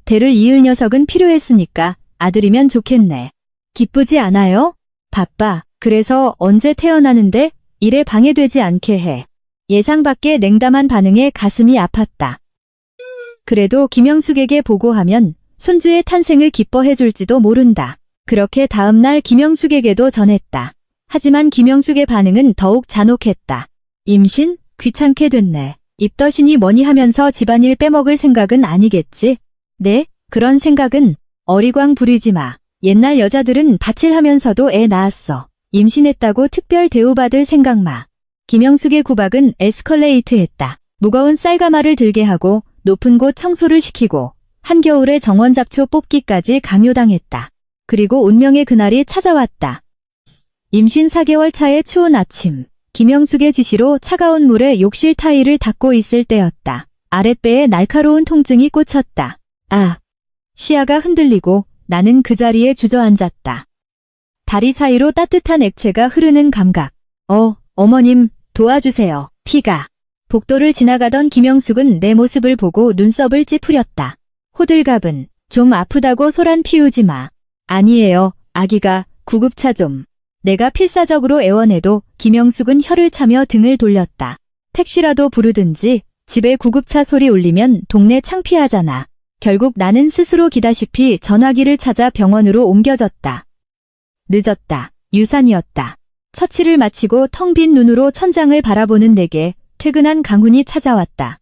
대를 이을 녀석은 필요했으니까 아들이면 좋겠네. 기쁘지 않아요? 바빠. 그래서 언제 태어나는데? 일에 방해되지 않게 해. 예상 밖의 냉담한 반응에 가슴이 아팠다. 그래도 김영숙에게 보고하면 손주의 탄생을 기뻐해줄지도 모른다. 그렇게 다음날 김영숙에게도 전했다. 하지만 김영숙의 반응은 더욱 잔혹했다. 임신? 귀찮게 됐네. 입덧이니 뭐니 하면서 집안일 빼먹을 생각은 아니겠지? 네? 그런 생각은 어리광 부리지 마. 옛날 여자들은 밭일하면서도 애 낳았어. 임신했다고 특별 대우받을 생각 마. 김영숙의 구박은 에스컬레이트했다. 무거운 쌀가마를 들게 하고 높은 곳 청소를 시키고 한겨울에 정원 잡초 뽑기까지 강요당했다. 그리고 운명의 그날이 찾아왔다. 임신 4개월 차의 추운 아침, 김영숙의 지시로 차가운 물에 욕실 타일을 닦고 있을 때였다. 아랫배에 날카로운 통증이 꽂혔다. 시야가 흔들리고 나는 그 자리에 주저앉았다. 다리 사이로 따뜻한 액체가 흐르는 감각. 어머님, 도와주세요. 피가. 복도를 지나가던 김영숙은 내 모습을 보고 눈썹을 찌푸렸다. 호들갑은 좀 아프다고 소란 피우지 마. 아니에요, 아기가 구급차 좀. 내가 필사적으로 애원해도 김영숙은 혀를 차며 등을 돌렸다. 택시라도 부르든지. 집에 구급차 소리 울리면 동네 창피하잖아. 결국 나는 스스로 기다시피 전화기를 찾아 병원으로 옮겨졌다. 늦었다. 유산이었다. 처치를 마치고 텅 빈 눈으로 천장을 바라보는 내게 퇴근한 강훈이 찾아왔다.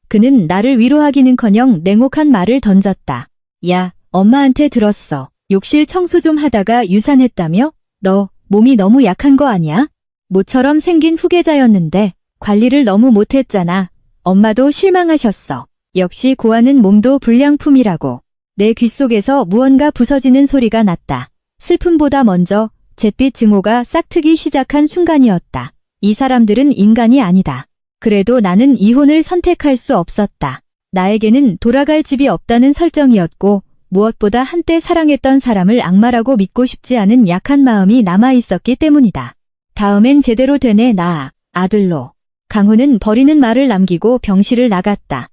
그는 나를 위로하기는커녕 냉혹한 말을 던졌다. 야, 엄마한테 들었어. 욕실 청소 좀 하다가 유산했다며? 너 몸이 너무 약한 거 아니야? 모처럼 생긴 후계자였는데 관리를 너무 못했잖아. 엄마도 실망하셨어. 역시 고아는 몸도 불량품이라고. 내 귓속에서 무언가 부서지는 소리가 났다. 슬픔보다 먼저 잿빛 증오가 싹트기 시작한 순간이었다. 이 사람들은 인간이 아니다. 그래도 나는 이혼을 선택할 수 없었다. 나에게는 돌아갈 집이 없다는 설정이었고 무엇보다 한때 사랑했던 사람을 악마라고 믿고 싶지 않은 약한 마음이 남아있었기 때문이다. 다음엔 제대로 되네 나 아들로. 강훈은 버리는 말을 남기고 병실을 나갔다.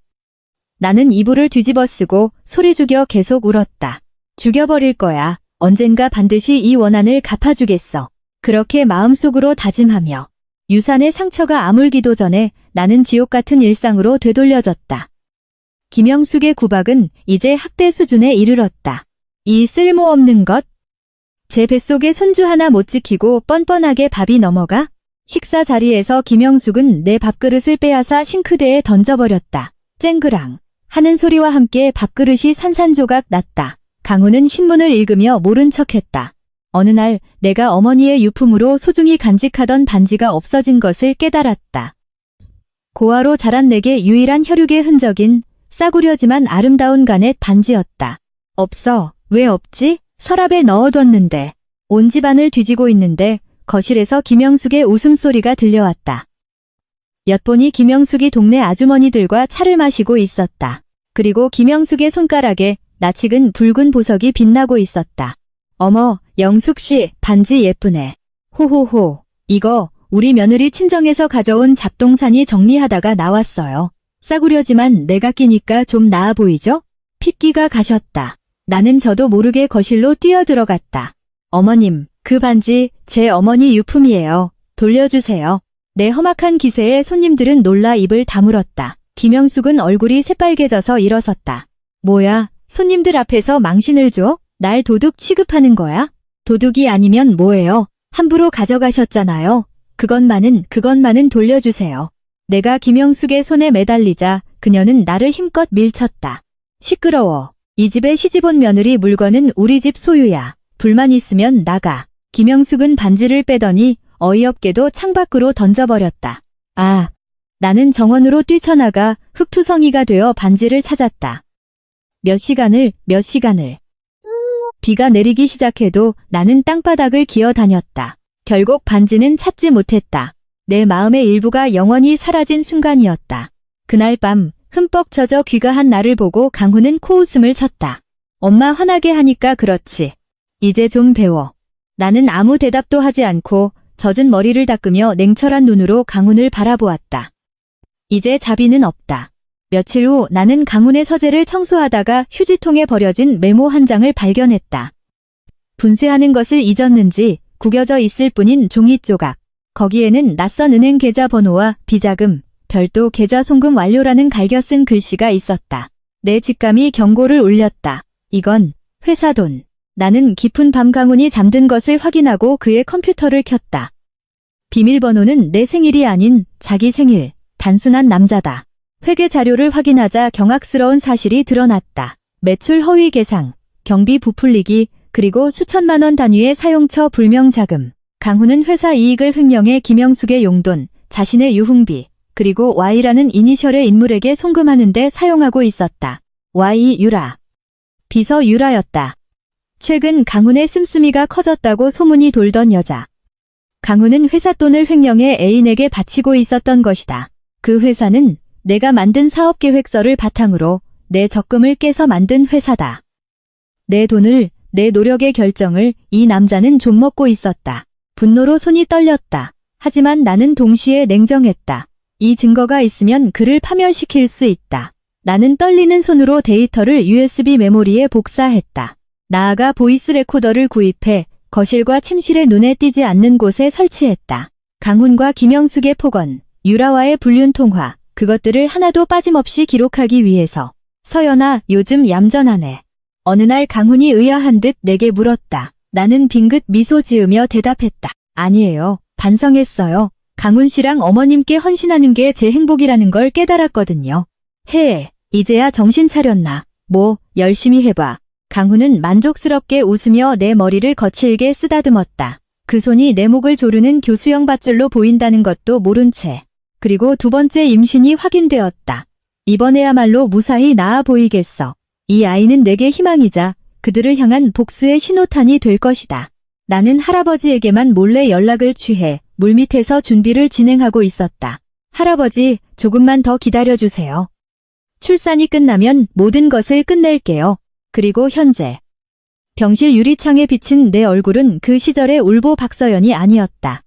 나는 이불을 뒤집어 쓰고 소리 죽여 계속 울었다. 죽여버릴 거야. 언젠가 반드시 이 원한을 갚아주겠어. 그렇게 마음속으로 다짐하며 유산의 상처가 아물기도 전에 나는 지옥 같은 일상으로 되돌려졌다. 김영숙의 구박은 이제 학대 수준에 이르렀다. 이 쓸모없는 것. 제 뱃속에 손주 하나 못 지키고 뻔뻔하게 밥이 넘어가? 식사 자리에서 김영숙은 내 밥그릇을 빼앗아 싱크대에 던져버렸다. 쨍그랑 하는 소리와 함께 밥그릇이 산산조각 났다. 강훈은 신문을 읽으며 모른 척했다. 어느 날 내가 어머니의 유품으로 소중히 간직하던 반지가 없어진 것을 깨달았다. 고아로 자란 내게 유일한 혈육의 흔적인 싸구려지만 아름다운 가넷 반지였다. 없어. 왜 없지? 서랍에 넣어뒀는데. 온 집안을 뒤지고 있는데 거실에서 김영숙의 웃음소리가 들려왔다. 엿보니 김영숙이 동네 아주머니들과 차를 마시고 있었다. 그리고 김영숙의 손가락에 낯익은 붉은 보석이 빛나고 있었다. 어머, 영숙씨, 반지 예쁘네. 호호호, 이거 우리 며느리 친정에서 가져온 잡동사니 정리하다가 나왔어요. 싸구려지만 내가 끼니까 좀 나아 보이죠? 핏기가 가셨다. 나는 저도 모르게 거실로 뛰어들어갔다. 어머님, 그 반지 제 어머니 유품이에요. 돌려주세요. 내 험악한 기세에 손님들은 놀라 입을 다물었다. 김영숙은 얼굴이 새빨개져서 일어섰다. 뭐야, 손님들 앞에서 망신을 줘? 날 도둑 취급하는 거야? 도둑이 아니면 뭐예요? 함부로 가져가셨잖아요. 그것만은 돌려주세요. 내가 김영숙의 손에 매달리자 그녀는 나를 힘껏 밀쳤다. 시끄러워. 이 집에 시집온 며느리 물건은 우리 집 소유야. 불만 있으면 나가. 김영숙은 반지를 빼더니 어이없게도 창밖으로 던져버렸다. 아, 나는 정원으로 뛰쳐나가 흙투성이가 되어 반지를 찾았다. 몇 시간을. 비가 내리기 시작해도 나는 땅바닥을 기어다녔다. 결국 반지는 찾지 못했다. 내 마음의 일부가 영원히 사라진 순간이었다. 그날 밤 흠뻑 젖어 귀가한 나를 보고 강훈은 코웃음을 쳤다. 엄마 화나게 하니까 그렇지. 이제 좀 배워. 나는 아무 대답도 하지 않고 젖은 머리를 닦으며 냉철한 눈으로 강훈을 바라보았다. 이제 자비는 없다. 며칠 후 나는 강훈의 서재를 청소하다가 휴지통에 버려진 메모 한 장을 발견했다. 분쇄하는 것을 잊었는지 구겨져 있을 뿐인 종이 조각. 거기에는 낯선 은행 계좌 번호와 비자금, 별도 계좌 송금 완료라는 갈겨 쓴 글씨가 있었다. 내 직감이 경고를 울렸다. 이건 회사 돈. 나는 깊은 밤 강훈이 잠든 것을 확인하고 그의 컴퓨터를 켰다. 비밀번호는 내 생일이 아닌 자기 생일. 단순한 남자다. 회계 자료를 확인하자 경악스러운 사실이 드러났다. 매출 허위 계상, 경비 부풀리기, 그리고 수천만 원 단위의 사용처 불명 자금. 강훈은 회사 이익을 횡령해 김영숙의 용돈, 자신의 유흥비, 그리고 Y라는 이니셜의 인물에게 송금하는 데 사용하고 있었다. Y 유라. 비서 유라였다. 최근 강훈의 씀씀이가 커졌다고 소문이 돌던 여자. 강훈은 회사 돈을 횡령해 애인에게 바치고 있었던 것이다. 그 회사는 내가 만든 사업계획서를 바탕으로 내 적금을 깨서 만든 회사다. 내 돈을, 내 노력의 결정을 이 남자는 좀먹고 있었다. 분노로 손이 떨렸다. 하지만 나는 동시에 냉정했다. 이 증거가 있으면 그를 파멸시킬 수 있다. 나는 떨리는 손으로 데이터를 USB 메모리에 복사했다. 나아가 보이스 레코더를 구입해 거실과 침실에 눈에 띄지 않는 곳에 설치했다. 강훈과 김영숙의 폭언, 유라와의 불륜 통화, 그것들을 하나도 빠짐없이 기록하기 위해서. 서연아, 요즘 얌전하네. 어느 날 강훈이 의아한 듯 내게 물었다. 나는 빙긋 미소 지으며 대답했다. 아니에요. 반성했어요. 강훈 씨랑 어머님께 헌신하는 게 제 행복이라는 걸 깨달았거든요. 이제야 정신 차렸나. 뭐, 열심히 해봐. 강훈은 만족스럽게 웃으며 내 머리를 거칠게 쓰다듬었다. 그 손이 내 목을 조르는 교수형 밧줄로 보인다는 것도 모른 채. 그리고 두 번째 임신이 확인되었다. 이번에야말로 무사히 나아 보이겠어. 이 아이는 내게 희망이자 그들을 향한 복수의 신호탄이 될 것이다. 나는 할아버지에게만 몰래 연락을 취해 물밑에서 준비를 진행하고 있었다. 할아버지, 조금만 더 기다려주세요. 출산이 끝나면 모든 것을 끝낼게요. 그리고 현재. 병실 유리창에 비친 내 얼굴은 그 시절의 울보 박서연이 아니었다.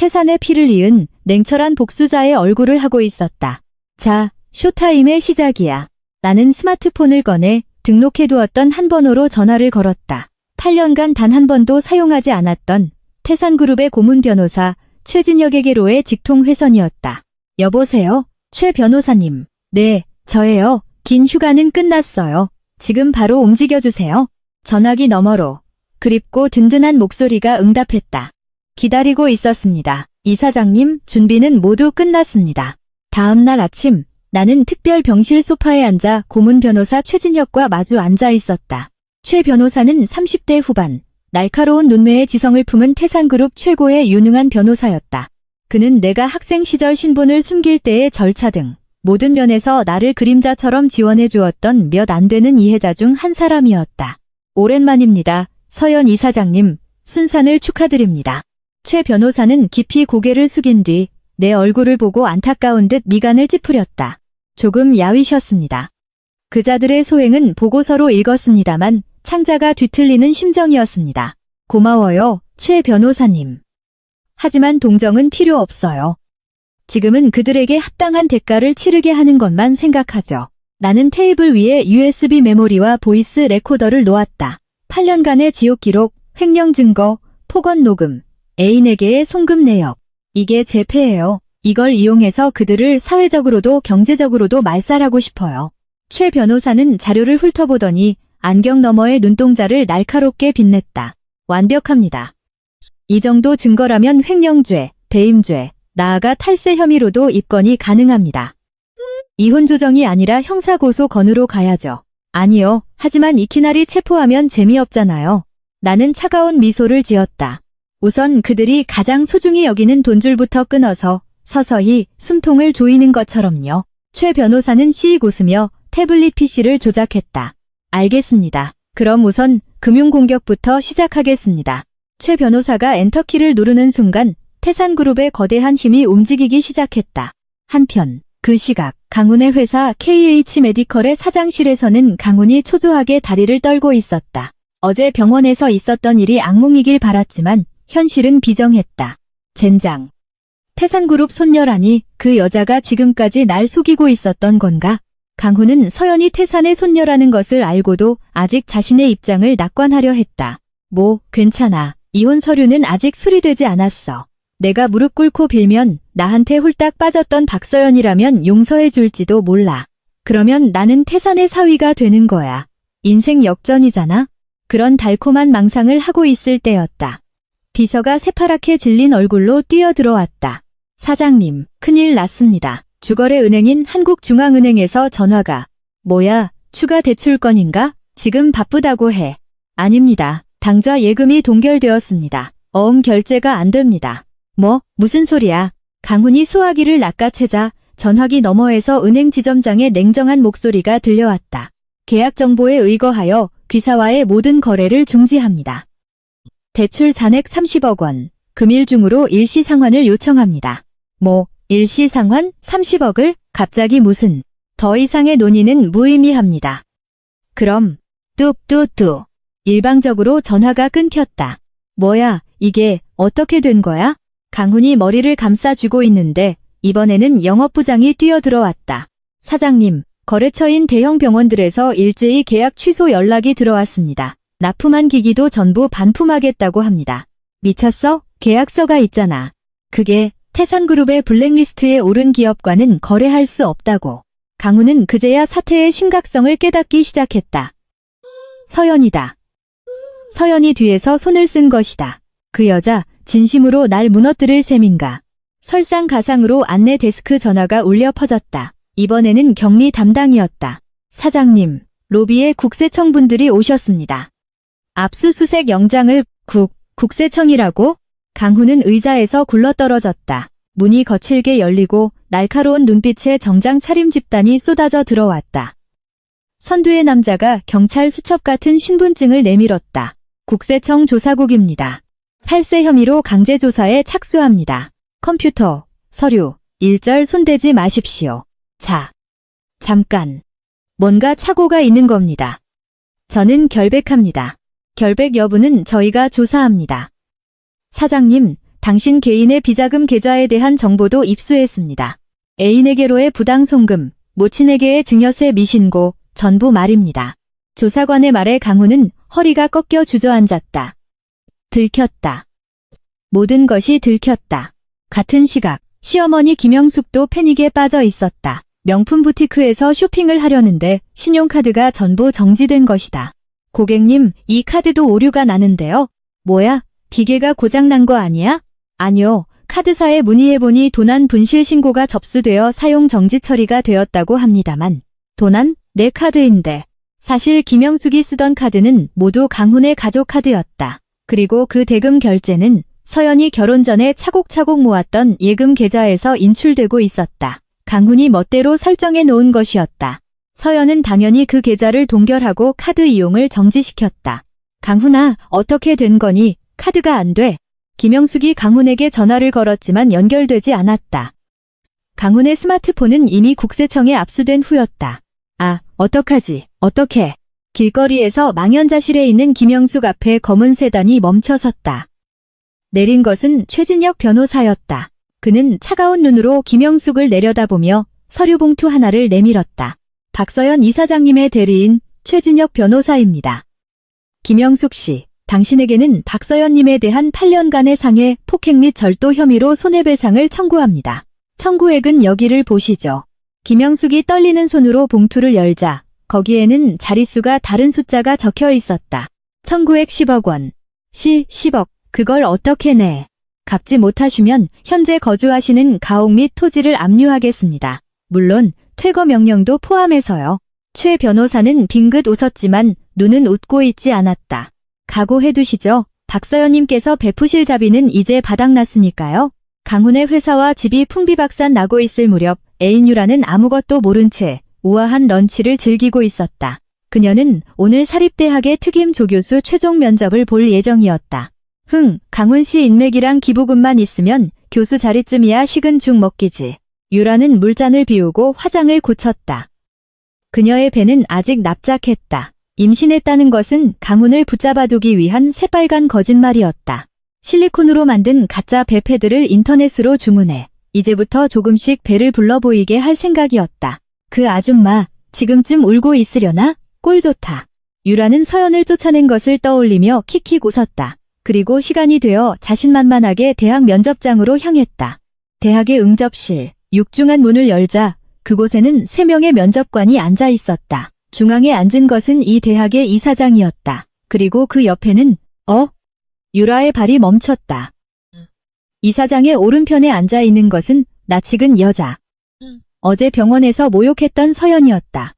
태산의 피를 이은 냉철한 복수자의 얼굴을 하고 있었다. 자, 쇼타임의 시작이야. 나는 스마트폰을 꺼내 등록해두었던 한 번호로 전화를 걸었다. 8년간 단 한 번도 사용하지 않았던 태산그룹의 고문 변호사 최진혁에게로의 직통 회선이었다. 여보세요? 최 변호사님. 네, 저예요. 긴 휴가는 끝났어요. 지금 바로 움직여주세요. 전화기 너머로 그립고 든든한 목소리가 응답했다. 기다리고 있었습니다. 이사장님, 준비는 모두 끝났습니다. 다음 날 아침, 나는 특별 병실 소파에 앉아 고문 변호사 최진혁과 마주 앉아 있었다. 최 변호사는 30대 후반, 날카로운 눈매의 지성을 품은 태산그룹 최고의 유능한 변호사였다. 그는 내가 학생 시절 신분을 숨길 때의 절차 등 모든 면에서 나를 그림자처럼 지원해 주었던 몇 안 되는 이해자 중 한 사람이었다. 오랜만입니다. 서연 이사장님, 순산을 축하드립니다. 최 변호사는 깊이 고개를 숙인 뒤 내 얼굴을 보고 안타까운 듯 미간을 찌푸렸다. 조금 야위셨습니다. 그자들의 소행은 보고서로 읽었습니다만 창자가 뒤틀리는 심정이었습니다. 고마워요, 최 변호사님. 하지만 동정은 필요 없어요. 지금은 그들에게 합당한 대가를 치르게 하는 것만 생각하죠. 나는 테이블 위에 USB 메모리와 보이스 레코더를 놓았다. 8년간의 지옥 기록, 횡령 증거, 폭언 녹음, 애인에게의 송금 내역. 이게 제 패예요. 이걸 이용해서 그들을 사회적으로도 경제적으로도 말살하고 싶어요. 최 변호사는 자료를 훑어보더니 안경 너머의 눈동자를 날카롭게 빛냈다. 완벽합니다. 이 정도 증거라면 횡령죄, 배임죄, 나아가 탈세 혐의로도 입건이 가능합니다. 이혼 조정이 아니라 형사고소 건으로 가야죠. 아니요. 하지만 이키나리 체포하면 재미없잖아요. 나는 차가운 미소를 지었다. 우선 그들이 가장 소중히 여기는 돈줄부터 끊어서 서서히 숨통을 조이는 것처럼요. 최 변호사는 씩 웃으며 태블릿 PC를 조작했다. 알겠습니다. 그럼 우선 금융공격부터 시작하겠습니다. 최 변호사가 엔터키를 누르는 순간 태산그룹의 거대한 힘이 움직이기 시작했다. 한편 그 시각 강훈의 회사 KH메디컬의 사장실에서는 강훈이 초조하게 다리를 떨고 있었다. 어제 병원에서 있었던 일이 악몽이길 바랐지만 현실은 비정했다. 젠장. 태산그룹 손녀라니 그 여자가 지금까지 날 속이고 있었던 건가? 강훈은 서연이 태산의 손녀라는 것을 알고도 아직 자신의 입장을 낙관하려 했다. 뭐, 괜찮아. 이혼 서류는 아직 수리되지 않았어. 내가 무릎 꿇고 빌면 나한테 홀딱 빠졌던 박서연이라면 용서해 줄지도 몰라. 그러면 나는 태산의 사위가 되는 거야. 인생 역전이잖아? 그런 달콤한 망상을 하고 있을 때였다. 비서가 새파랗게 질린 얼굴로 뛰어들어왔다. 사장님, 큰일 났습니다. 주거래 은행인 한국중앙은행에서 전화가. 뭐야, 추가 대출 건인가? 지금 바쁘다고 해. 아닙니다. 당좌 예금이 동결되었습니다. 결제가 안 됩니다. 뭐, 무슨 소리야. 강훈이 수화기를 낚아채자 전화기 너머에서 은행 지점장의 냉정한 목소리가 들려왔다. 계약 정보에 의거하여 귀사와의 모든 거래를 중지합니다. 대출 잔액 30억 원, 금일 중으로 일시 상환을 요청합니다. 뭐, 일시 상환 30억을? 갑자기 무슨. 더 이상의 논의는 무의미합니다. 그럼, 뚝뚝뚝. 일방적으로 전화가 끊겼다. 뭐야, 이게 어떻게 된 거야? 강훈이 머리를 감싸쥐고 있는데 이번에는 영업부장이 뛰어들어왔다. 사장님, 거래처인 대형 병원들에서 일제히 계약 취소 연락이 들어왔습니다. 납품한 기기도 전부 반품하겠다고 합니다. 미쳤어? 계약서가 있잖아. 그게 태산그룹의 블랙리스트에 오른 기업과는 거래할 수 없다고. 강훈은 그제야 사태의 심각성을 깨닫기 시작했다. 서연이다. 서연이 뒤에서 손을 쓴 것이다. 그 여자 진심으로 날 무너뜨릴 셈인가. 설상가상으로 안내 데스크 전화가 울려 퍼졌다. 이번에는 격리 담당이었다. 사장님, 로비에 국세청 분들이 오셨습니다. 압수수색 영장을 국세청이라고? 강훈은 의자에서 굴러떨어졌다. 문이 거칠게 열리고 날카로운 눈빛에 정장 차림 집단이 쏟아져 들어왔다. 선두의 남자가 경찰 수첩 같은 신분증을 내밀었다. 국세청 조사국입니다. 탈세 혐의로 강제조사에 착수합니다. 컴퓨터, 서류, 일절 손대지 마십시오. 자, 잠깐. 뭔가 착오가 있는 겁니다. 저는 결백합니다. 결백 여부는 저희가 조사합니다. 사장님, 당신 개인의 비자금 계좌에 대한 정보도 입수했습니다. 애인에게로의 부당 송금, 모친에게의 증여세 미신고, 전부 말입니다. 조사관의 말에 강훈은 허리가 꺾여 주저앉았다. 들켰다. 모든 것이 들켰다. 같은 시각, 시어머니 김영숙도 패닉에 빠져 있었다. 명품 부티크에서 쇼핑을 하려는데 신용카드가 전부 정지된 것이다. 고객님, 이 카드도 오류가 나는데요. 뭐야? 기계가 고장난 거 아니야? 아니요. 카드사에 문의해보니 도난 분실 신고가 접수되어 사용 정지 처리가 되었다고 합니다만. 도난? 내 카드인데. 사실 김영숙이 쓰던 카드는 모두 강훈의 가족 카드였다. 그리고 그 대금 결제는 서연이 결혼 전에 차곡차곡 모았던 예금 계좌에서 인출되고 있었다. 강훈이 멋대로 설정해 놓은 것이었다. 서연은 당연히 그 계좌를 동결하고 카드 이용을 정지시켰다. 강훈아, 어떻게 된 거니? 카드가 안 돼. 김영숙이 강훈에게 전화를 걸었지만 연결되지 않았다. 강훈의 스마트폰은 이미 국세청에 압수된 후였다. 아, 어떡하지? 어떡해. 길거리에서 망연자실해 있는 김영숙 앞에 검은 세단이 멈춰섰다. 내린 것은 최진혁 변호사였다. 그는 차가운 눈으로 김영숙을 내려다보며 서류 봉투 하나를 내밀었다. 박서연 이사장님의 대리인 최진혁 변호사입니다. 김영숙 씨, 당신에게는 박서연님에 대한 8년간의 상해, 폭행 및 절도 혐의로 손해배상을 청구합니다. 청구액은 여기를 보시죠. 김영숙이 떨리는 손으로 봉투를 열자 거기에는 자릿수가 다른 숫자가 적혀 있었다. 청구액 10억 원. 10억. 그걸 어떻게 내? 갚지 못하시면 현재 거주하시는 가옥 및 토지를 압류하겠습니다. 물론 퇴거 명령도 포함해서요. 최 변호사는 빙긋 웃었지만 눈은 웃고 있지 않았다. 각오해두시죠. 박서연님께서 베푸실 자비는 이제 바닥났으니까요. 강훈의 회사와 집이 풍비박산 나고 있을 무렵 애인 유라는 아무것도 모른 채 우아한 런치를 즐기고 있었다. 그녀는 오늘 사립대학의 특임 조교수 최종 면접을 볼 예정이었다. 강훈 씨 인맥이랑 기부금만 있으면 교수 자리쯤이야 식은 죽 먹기지. 유라는 물잔을 비우고 화장을 고쳤다. 그녀의 배는 아직 납작했다. 임신했다는 것은 강훈을 붙잡아두기 위한 새빨간 거짓말이었다. 실리콘으로 만든 가짜 배 패드를 인터넷으로 주문해 이제부터 조금씩 배를 불러 보이게 할 생각이었다. 그 아줌마, 지금쯤 울고 있으려나? 꼴 좋다. 유라는 서연을 쫓아낸 것을 떠올리며 킥킥 웃었다. 그리고 시간이 되어 자신만만하게 대학 면접장으로 향했다. 대학의 응접실, 육중한 문을 열자 그곳에는 3명의 면접관이 앉아 있었다. 중앙에 앉은 것은 이 대학의 이사장이었다. 그리고 그 옆에는 유라의 발이 멈췄다. 이사장의 오른편에 앉아 있는 것은 낯익은 여자. 어제 병원에서 모욕했던 서연이었다.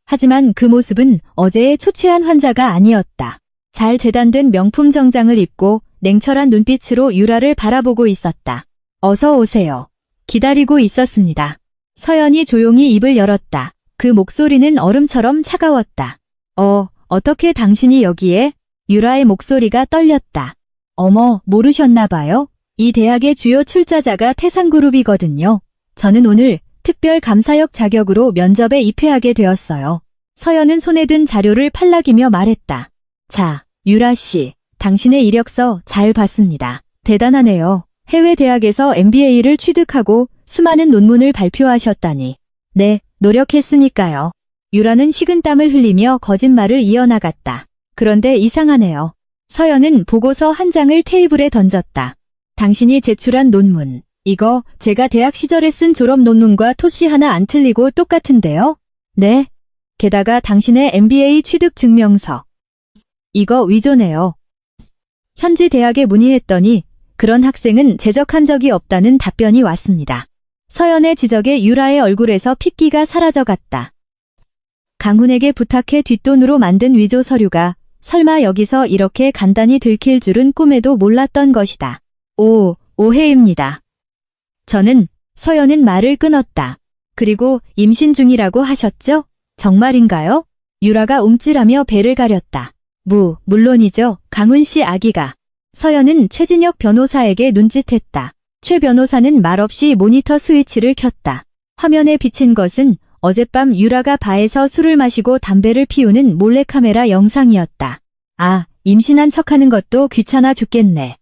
하지만 그 모습은 어제의 초췌한 환자가 아니었다. 잘 재단된 명품 정장을 입고 냉철한 눈빛으로 유라를 바라보고 있었다. 어서 오세요. 기다리고 있었습니다. 서연이 조용히 입을 열었다. 그 목소리는 얼음처럼 차가웠다. 어떻게 당신이 여기에? 유라의 목소리가 떨렸다. 어머, 모르셨나 봐요? 이 대학의 주요 출자자가 태상그룹이거든요. 저는 오늘 특별 감사역 자격으로 면접에 입회하게 되었어요. 서연은 손에 든 자료를 팔락이며 말했다. 자, 유라 씨, 당신의 이력서 잘 봤습니다. 대단하네요. 해외 대학에서 MBA를 취득하고 수많은 논문을 발표하셨다니. 네, 노력했으니까요. 유라는 식은땀을 흘리며 거짓말을 이어나갔다. 그런데 이상하네요. 서연은 보고서 한 장을 테이블에 던졌다. 당신이 제출한 논문. 이거 제가 대학 시절에 쓴 졸업 논문과 토시 하나 안 틀리고 똑같은데요? 네. 게다가 당신의 MBA 취득 증명서. 이거 위조네요. 현지 대학에 문의했더니 그런 학생은 제적한 적이 없다는 답변이 왔습니다. 서연의 지적에 유라의 얼굴에서 핏기가 사라져갔다. 강훈에게 부탁해 뒷돈으로 만든 위조 서류가 설마 여기서 이렇게 간단히 들킬 줄은 꿈에도 몰랐던 것이다. 오해입니다. 서연은 말을 끊었다. 그리고 임신 중이라고 하셨죠? 정말인가요? 유라가 움찔하며 배를 가렸다. 물론이죠. 강훈 씨 아기가. 서연은 최진혁 변호사에게 눈짓했다. 최 변호사는 말없이 모니터 스위치를 켰다. 화면에 비친 것은 어젯밤 유라가 바에서 술을 마시고 담배를 피우는 몰래카메라 영상이었다. 임신한 척하는 것도 귀찮아 죽겠네.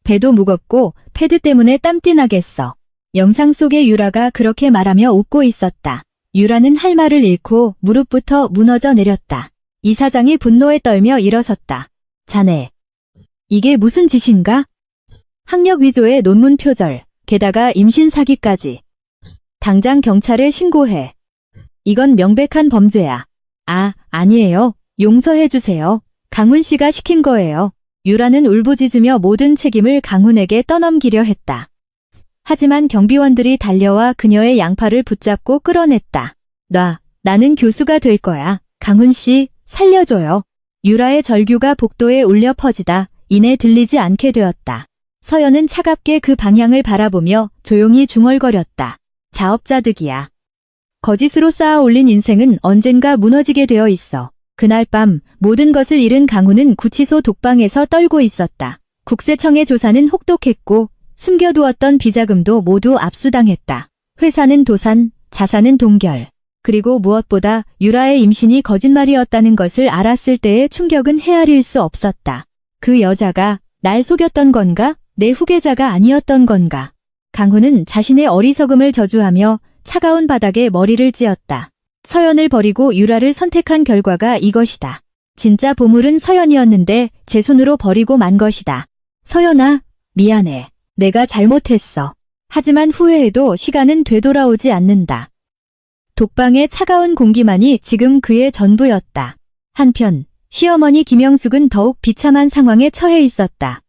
배도 무겁고 패드 때문에 땀띠 나겠어. 영상 속의 유라가 그렇게 말하며 웃고 있었다. 유라는 할 말을 잃고 무릎부터 무너져 내렸다. 이사장이 분노에 떨며 일어섰다. 자네, 이게 무슨 짓인가? 학력 위조에 논문 표절, 게다가 임신 사기까지. 당장 경찰에 신고해. 이건 명백한 범죄야. 아니에요. 용서해주세요. 강훈 씨가 시킨 거예요. 유라는 울부짖으며 모든 책임을 강훈에게 떠넘기려 했다. 하지만 경비원들이 달려와 그녀의 양팔을 붙잡고 끌어냈다. 나는 교수가 될 거야. 강훈 씨, 살려줘요. 유라의 절규가 복도에 울려 퍼지다 이내 들리지 않게 되었다. 서연은 차갑게 그 방향을 바라보며 조용히 중얼거렸다. 자업자득이야. 거짓으로 쌓아 올린 인생은 언젠가 무너지게 되어 있어. 그날 밤 모든 것을 잃은 강훈은 구치소 독방에서 떨고 있었다. 국세청의 조사는 혹독했고 숨겨두었던 비자금도 모두 압수당했다. 회사는 도산, 자산은 동결. 그리고 무엇보다 유라의 임신이 거짓말이었다는 것을 알았을 때의 충격은 헤아릴 수 없었다. 그 여자가 날 속였던 건가? 내 후계자가 아니었던 건가? 강훈은 자신의 어리석음을 저주하며 차가운 바닥에 머리를 찧었다. 서연을 버리고 유라를 선택한 결과가 이것이다. 진짜 보물은 서연이었는데 제 손으로 버리고 만 것이다. 서연아, 미안해. 내가 잘못했어. 하지만 후회해도 시간은 되돌아오지 않는다. 독방의 차가운 공기만이 지금 그의 전부였다. 한편 시어머니 김영숙은 더욱 비참한 상황에 처해 있었다.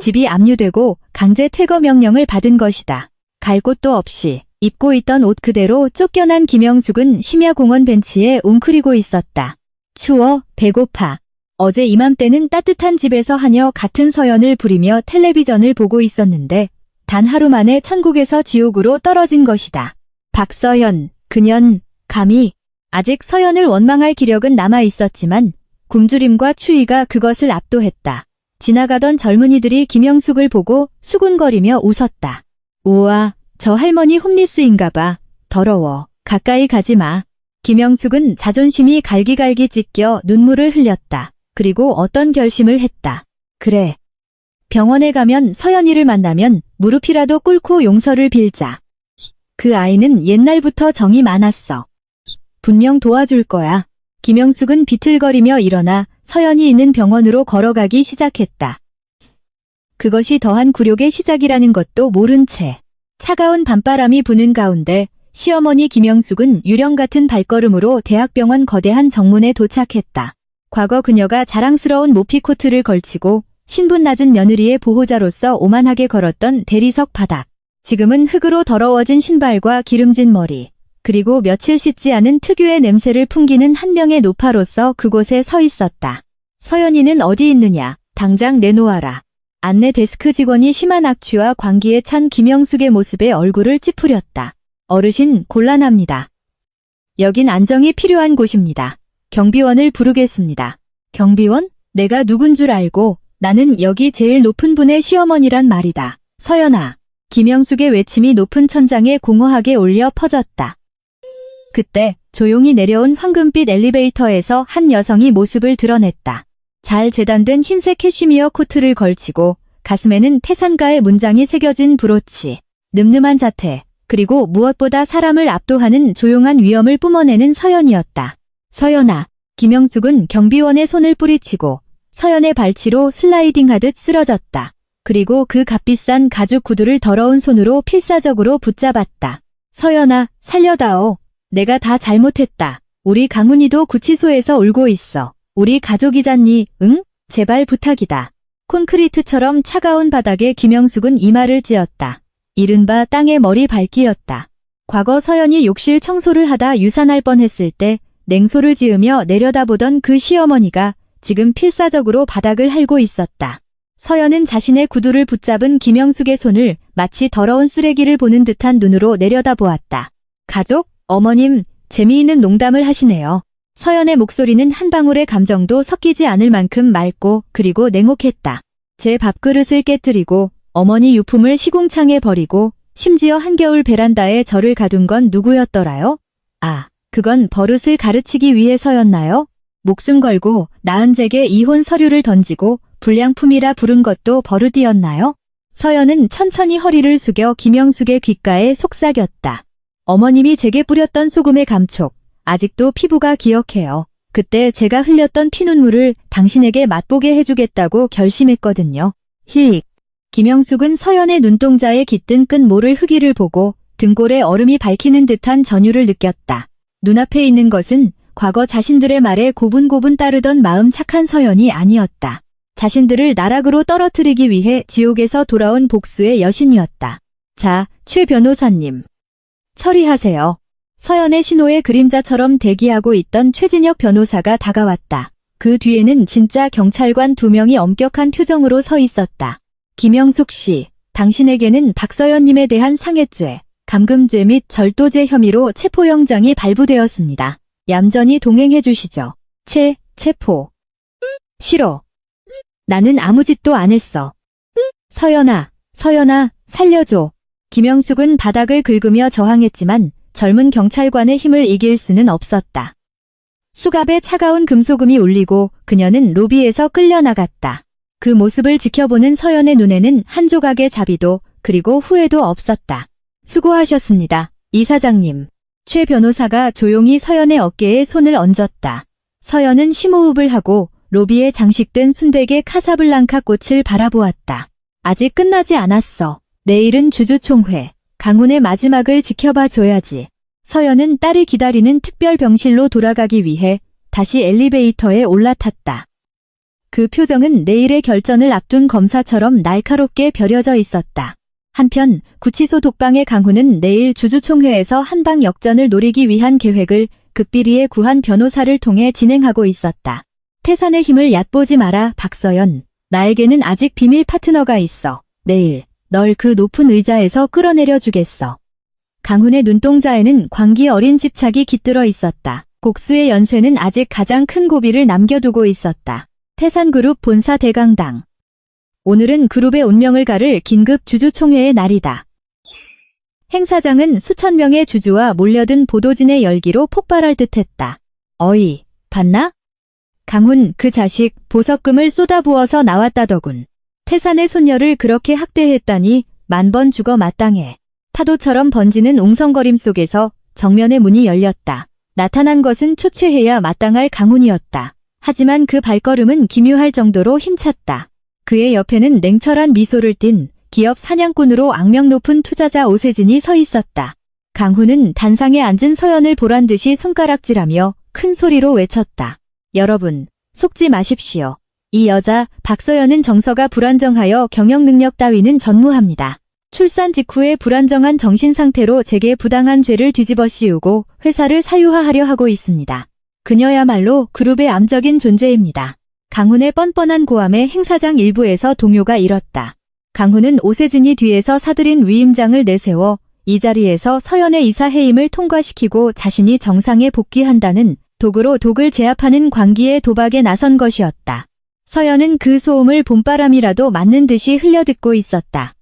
집이 압류되고 강제 퇴거 명령을 받은 것이다. 갈 곳도 없이 입고 있던 옷 그대로 쫓겨난 김영숙은 심야공원 벤치에 웅크리고 있었다. 추워, 배고파. 어제 이맘때는 따뜻한 집에서 하녀 같은 서연을 부리며 텔레비전을 보고 있었는데 단 하루 만에 천국에서 지옥으로 떨어진 것이다. 박서연, 그년, 감히 아직 서연을 원망할 기력은 남아 있었지만 굶주림과 추위가 그것을 압도했다. 지나가던 젊은이들이 김영숙을 보고 수군거리며 웃었다. 우와, 저 할머니 홈리스인가 봐. 더러워. 가까이 가지 마. 김영숙은 자존심이 갈기갈기 찢겨 눈물을 흘렸다. 그리고 어떤 결심을 했다. 그래. 병원에 가면 서연이를 만나면 무릎이라도 꿇고 용서를 빌자. 그 아이는 옛날부터 정이 많았어. 분명 도와줄 거야. 김영숙은 비틀거리며 일어나 서연이 있는 병원으로 걸어가기 시작했다. 그것이 더한 굴욕의 시작이라는 것도 모른 채 차가운 밤바람이 부는 가운데 시어머니 김영숙은 유령 같은 발걸음으로 대학병원 거대한 정문에 도착했다. 과거 그녀가 자랑스러운 모피코트를 걸치고 신분 낮은 며느리의 보호자로서 오만하게 걸었던 대리석 바닥. 지금은 흙으로 더러워진 신발과 기름진 머리, 그리고 며칠 씻지 않은 특유의 냄새를 풍기는 한 명의 노파로서 그곳에 서 있었다. 서연이는 어디 있느냐? 당장 내놓아라. 안내 데스크 직원이 심한 악취와 광기에 찬 김영숙의 모습에 얼굴을 찌푸렸다. 어르신, 곤란합니다. 여긴 안정이 필요한 곳입니다. 경비원을 부르겠습니다. 경비원? 내가 누군 줄 알고 나는 여기 제일 높은 분의 시어머니란 말이다. 서연아. 김영숙의 외침이 높은 천장에 공허하게 울려 퍼졌다. 그때 조용히 내려온 황금빛 엘리베이터에서 한 여성이 모습을 드러냈다. 잘 재단된 흰색 캐시미어 코트를 걸치고 가슴에는 태산가의 문장이 새겨진 브로치, 늠름한 자태, 그리고 무엇보다 사람을 압도하는 조용한 위엄을 뿜어내는 서연이었다. 서연아. 김영숙은 경비원의 손을 뿌리치고 서연의 발치로 슬라이딩하듯 쓰러졌다. 그리고 그 값비싼 가죽 구두를 더러운 손으로 필사적으로 붙잡았다. 서연아, 살려다오. 내가 다 잘못했다. 우리 강훈이도 구치소에서 울고 있어. 우리 가족이잖니, 응? 제발 부탁이다. 콘크리트처럼 차가운 바닥에 김영숙은 이마를 찧었다. 이른바 땅에 머리 밟기였다. 과거 서연이 욕실 청소를 하다 유산할 뻔했을 때 냉소를 지으며 내려다보던 그 시어머니가 지금 필사적으로 바닥을 핥고 있었다. 서연은 자신의 구두를 붙잡은 김영숙의 손을 마치 더러운 쓰레기를 보는 듯한 눈으로 내려다보았다. 가족? 어머님, 재미있는 농담을 하시네요. 서연의 목소리는 한 방울의 감정도 섞이지 않을 만큼 맑고 그리고 냉혹했다. 제 밥그릇을 깨뜨리고 어머니 유품을 시궁창에 버리고 심지어 한겨울 베란다에 저를 가둔 건 누구였더라요? 아, 그건 버릇을 가르치기 위해서였나요? 목숨 걸고 낳은 제게 이혼 서류를 던지고 불량품이라 부른 것도 버릇이었나요? 서연은 천천히 허리를 숙여 김영숙의 귓가에 속삭였다. 어머님이 제게 뿌렸던 소금의 감촉, 아직도 피부가 기억해요. 그때 제가 흘렸던 피눈물을 당신에게 맛보게 해주겠다고 결심했거든요. 히. 김영숙은 서연의 눈동자에 깃든 끈 모를 흑이를 보고 등골에 얼음이 밝히는 듯한 전율을 느꼈다. 눈앞에 있는 것은 과거 자신들의 말에 고분고분 따르던 마음 착한 서연이 아니었다. 자신들을 나락으로 떨어뜨리기 위해 지옥에서 돌아온 복수의 여신이었다. 자, 최 변호사님. 처리하세요. 서연의 신호의 그림자처럼 대기하고 있던 최진혁 변호사가 다가왔다. 그 뒤에는 진짜 경찰관 2명이 엄격한 표정으로 서 있었다. 김영숙 씨, 당신에게는 박서연님에 대한 상해죄, 감금죄 및 절도죄 혐의로 체포영장이 발부되었습니다. 얌전히 동행해 주시죠. 체포. 싫어. 나는 아무 짓도 안 했어. 서연아, 살려줘. 김영숙은 바닥을 긁으며 저항했지만 젊은 경찰관의 힘을 이길 수는 없었다. 수갑에 차가운 금소금이 울리고 그녀는 로비에서 끌려나갔다. 그 모습을 지켜보는 서연의 눈에는 한 조각의 자비도 그리고 후회도 없었다. 수고하셨습니다, 이사장님. 최 변호사가 조용히 서연의 어깨에 손을 얹었다. 서연은 심호흡을 하고 로비에 장식된 순백의 카사블랑카 꽃을 바라보았다. 아직 끝나지 않았어. 내일은 주주총회. 강훈의 마지막을 지켜봐 줘야지. 서연은 딸이 기다리는 특별병실로 돌아가기 위해 다시 엘리베이터에 올라탔다. 그 표정은 내일의 결전을 앞둔 검사처럼 날카롭게 벼려져 있었다. 한편 구치소 독방의 강훈은 내일 주주총회에서 한방 역전을 노리기 위한 계획을 극비리에 구한 변호사를 통해 진행하고 있었다. 태산의 힘을 얕보지 마라, 박서연. 나에게는 아직 비밀 파트너가 있어. 내일 널 그 높은 의자에서 끌어내려 주겠어. 강훈의 눈동자에는 광기 어린 집착이 깃들어 있었다. 곡수의 연쇄는 아직 가장 큰 고비를 남겨두고 있었다. 태산그룹 본사 대강당. 오늘은 그룹의 운명을 가를 긴급 주주총회의 날이다. 행사장은 수천 명의 주주와 몰려든 보도진의 열기로 폭발할 듯했다. 어이, 봤나? 강훈, 그 자식, 보석금을 쏟아부어서 나왔다더군. 태산의 손녀를 그렇게 학대했다니 10,000번 죽어 마땅해. 파도처럼 번지는 웅성거림 속에서 정면의 문이 열렸다. 나타난 것은 초췌해야 마땅할 강훈이었다. 하지만 그 발걸음은 기묘할 정도로 힘찼다. 그의 옆에는 냉철한 미소를 띤 기업 사냥꾼으로 악명 높은 투자자 오세진이 서 있었다. 강훈은 단상에 앉은 서연을 보란듯이 손가락질하며 큰 소리로 외쳤다. 여러분, 속지 마십시오. 이 여자 박서연은 정서가 불안정하여 경영 능력 따위는 전무합니다. 출산 직후에 불안정한 정신 상태로 제게 부당한 죄를 뒤집어 씌우고 회사를 사유화하려 하고 있습니다. 그녀야말로 그룹의 암적인 존재입니다. 강훈의 뻔뻔한 고함에 행사장 일부에서 동요가 일었다. 강훈은 오세진이 뒤에서 사들인 위임장을 내세워 이 자리에서 서연의 이사 해임을 통과시키고 자신이 정상에 복귀한다는 독으로 독을 제압하는 광기의 도박에 나선 것이었다. 서연은 그 소음을 봄바람이라도 맞는 듯이 흘려듣고 있었다.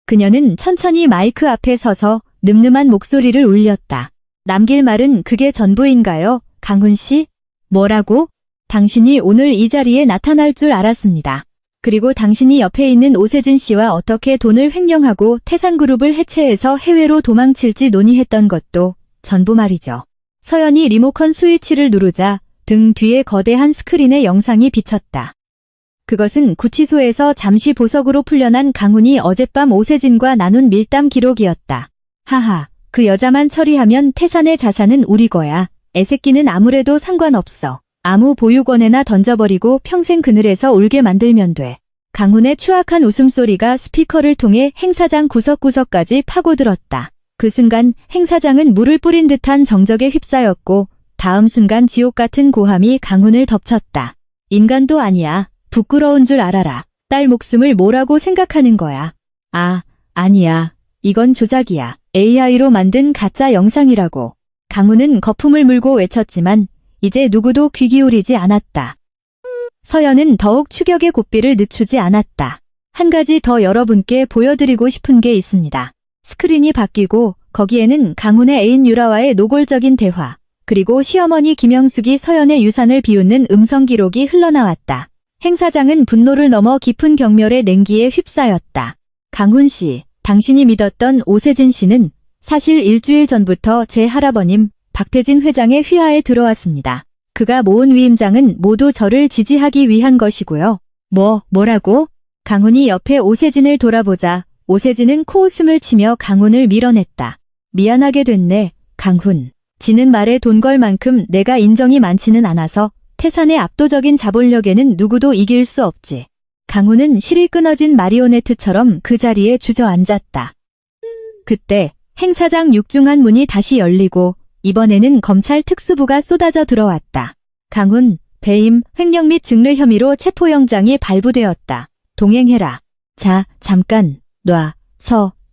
그녀는 천천히 마이크 앞에 서서 늠름한 목소리를 울렸다. 남길 말은 그게 전부인가요, 강훈 씨? 뭐라고? 당신이 오늘 이 자리에 나타날 줄 알았습니다. 그리고 당신이 옆에 있는 오세진 씨와 어떻게 돈을 횡령하고 태산그룹을 해체해서 해외로 도망칠지 논의했던 것도 전부 말이죠. 서연이 리모컨 스위치를 누르자 등 뒤에 거대한 스크린에 영상이 비쳤다. 그것은 구치소에서 잠시 보석으로 풀려난 강훈이 어젯밤 오세진과 나눈 밀담 기록이었다. 하하, 그 여자만 처리하면 태산의 자산은 우리 거야. 애새끼는 아무래도 상관없어. 아무 보육원에나 던져버리고 평생 그늘에서 울게 만들면 돼. 강훈의 추악한 웃음소리가 스피커를 통해 행사장 구석구석까지 파고들었다. 그 순간 행사장은 물을 뿌린 듯한 정적에 휩싸였고 다음 순간 지옥 같은 고함이 강훈을 덮쳤다. 인간도 아니야. 부끄러운 줄 알아라. 딸 목숨을 뭐라고 생각하는 거야. 아니야. 이건 조작이야. AI로 만든 가짜 영상이라고. 강훈은 거품을 물고 외쳤지만 이제 누구도 귀 기울이지 않았다. 서연은 더욱 추격의 고삐를 늦추지 않았다. 한 가지 더 여러분께 보여드리고 싶은 게 있습니다. 스크린이 바뀌고 거기에는 강훈의 애인 유라와의 노골적인 대화, 그리고 시어머니 김영숙이 서연의 유산을 비웃는 음성 기록이 흘러나왔다. 행 사장은 분노를 넘어 깊은 경멸의 냉기에 휩싸였다. 강훈 씨, 당신이 믿었던 오세진 씨는 사실 일주일 전부터 제 할아버님 박태진 회장의 휘하에 들어왔습니다. 그가 모은 위임장은 모두 저를 지지하기 위한 것이고요. 뭐라고? 강훈이 옆에 오세진을 돌아보자 오세진은 코웃음을 치며 강훈을 밀어냈다. 미안하게 됐네, 강훈. 지는 말에 돈 걸 만큼 내가 인정이 많지는 않아서 태산의 압도적인 자본력에는 누구도 이길 수 없지. 강훈은 실이 끊어진 마리오네트처럼 그 자리에 주저앉았다. 그때 행 사장 육중한 문이 다시 열리고 이번에는 검찰 특수부가 쏟아져 들어왔다. 강훈, 배임, 횡령 및 증뢰 혐의로 체포영장이 발부되었다. 동행해라. 자, 잠깐, 놔,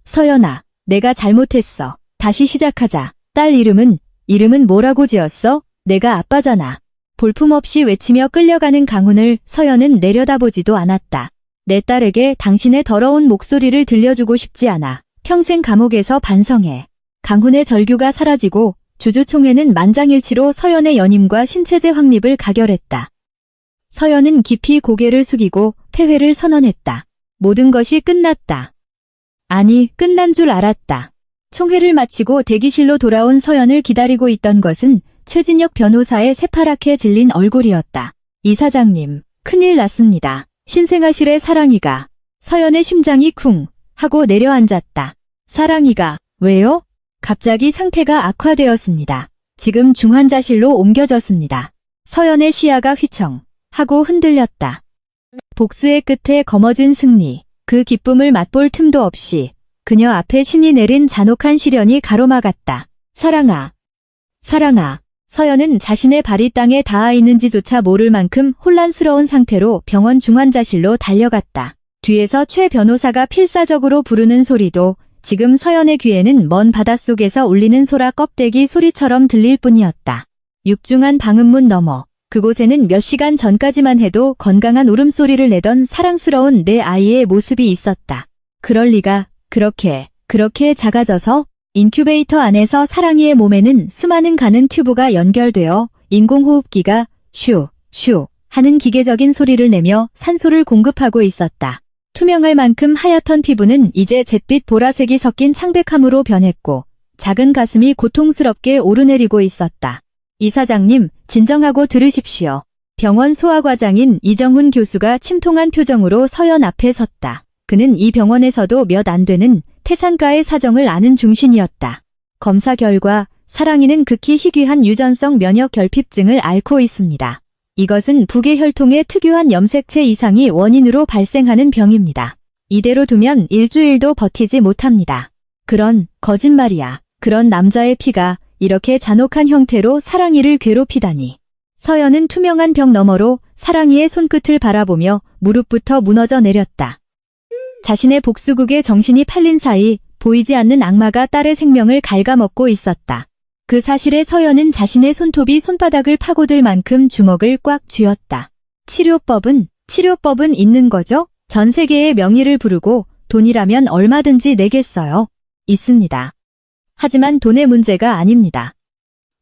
서연아. 내가 잘못했어. 다시 시작하자. 딸 이름은 뭐라고 지었어? 내가 아빠잖아. 볼품없이 외치며 끌려가는 강훈을 서연은 내려다보지도 않았다. 내 딸에게 당신의 더러운 목소리를 들려주고 싶지 않아. 평생 감옥에서 반성해. 강훈의 절규가 사라지고 주주총회는 만장일치로 서연의 연임과 신체제 확립을 가결했다. 서연은 깊이 고개를 숙이고 패회를 선언했다. 모든 것이 끝났다. 아니, 끝난 줄 알았다. 총회를 마치고 대기실로 돌아온 서연을 기다리고 있던 것은 최진혁 변호사의 새파랗게 질린 얼굴이었다. 이사장님, 큰일 났습니다. 신생아실의 사랑이가. 서연의 심장이 쿵 하고 내려앉았다. 사랑이가, 왜요? 갑자기 상태가 악화되었습니다. 지금 중환자실로 옮겨졌습니다. 서연의 시야가 휘청 하고 흔들렸다. 복수의 끝에 거머쥔 승리. 그 기쁨을 맛볼 틈도 없이 그녀 앞에 신이 내린 잔혹한 시련이 가로막았다. 사랑아. 서연은 자신의 발이 땅에 닿아 있는지조차 모를 만큼 혼란스러운 상태로 병원 중환자실로 달려갔다. 뒤에서 최 변호사가 필사적으로 부르는 소리도 지금 서연의 귀에는 먼 바닷속에서 울리는 소라 껍데기 소리처럼 들릴 뿐이었다. 육중한 방음문 너머, 그곳에는 몇 시간 전까지만 해도 건강한 울음소리를 내던 사랑스러운 내 아이의 모습이 있었다. 그럴 리가, 그렇게 작아져서 인큐베이터 안에서 사랑이의 몸에는 수많은 가는 튜브가 연결되어 인공호흡기가 슈 하는 기계적인 소리를 내며 산소를 공급하고 있었다. 투명할 만큼 하얗던 피부는 이제 잿빛 보라색이 섞인 창백함으로 변했고 작은 가슴이 고통스럽게 오르내리고 있었다. 이사장님, 진정하고 들으십시오. 병원 소아과장인 이정훈 교수가 침통한 표정으로 서연 앞에 섰다. 그는 이 병원에서도 몇 안 되는 태산가의 사정을 아는 중신이었다. 검사 결과 사랑이는 극히 희귀한 유전성 면역 결핍증을 앓고 있습니다. 이것은 부계 혈통의 특유한 염색체 이상이 원인으로 발생하는 병입니다. 이대로 두면 일주일도 버티지 못합니다. 그런 거짓말이야. 그런 남자의 피가 이렇게 잔혹한 형태로 사랑이를 괴롭히다니. 서연은 투명한 벽 너머로 사랑이의 손끝을 바라보며 무릎부터 무너져 내렸다. 자신의 복수극에 정신이 팔린 사이 보이지 않는 악마가 딸의 생명을 갉아먹고 있었다. 그 사실에 서연은 자신의 손톱이 손바닥을 파고들 만큼 주먹을 꽉 쥐었다. 치료법은 있는 거죠? 전 세계의 명의를 부르고 돈이라면 얼마든지 내겠어요. 있습니다. 하지만 돈의 문제가 아닙니다.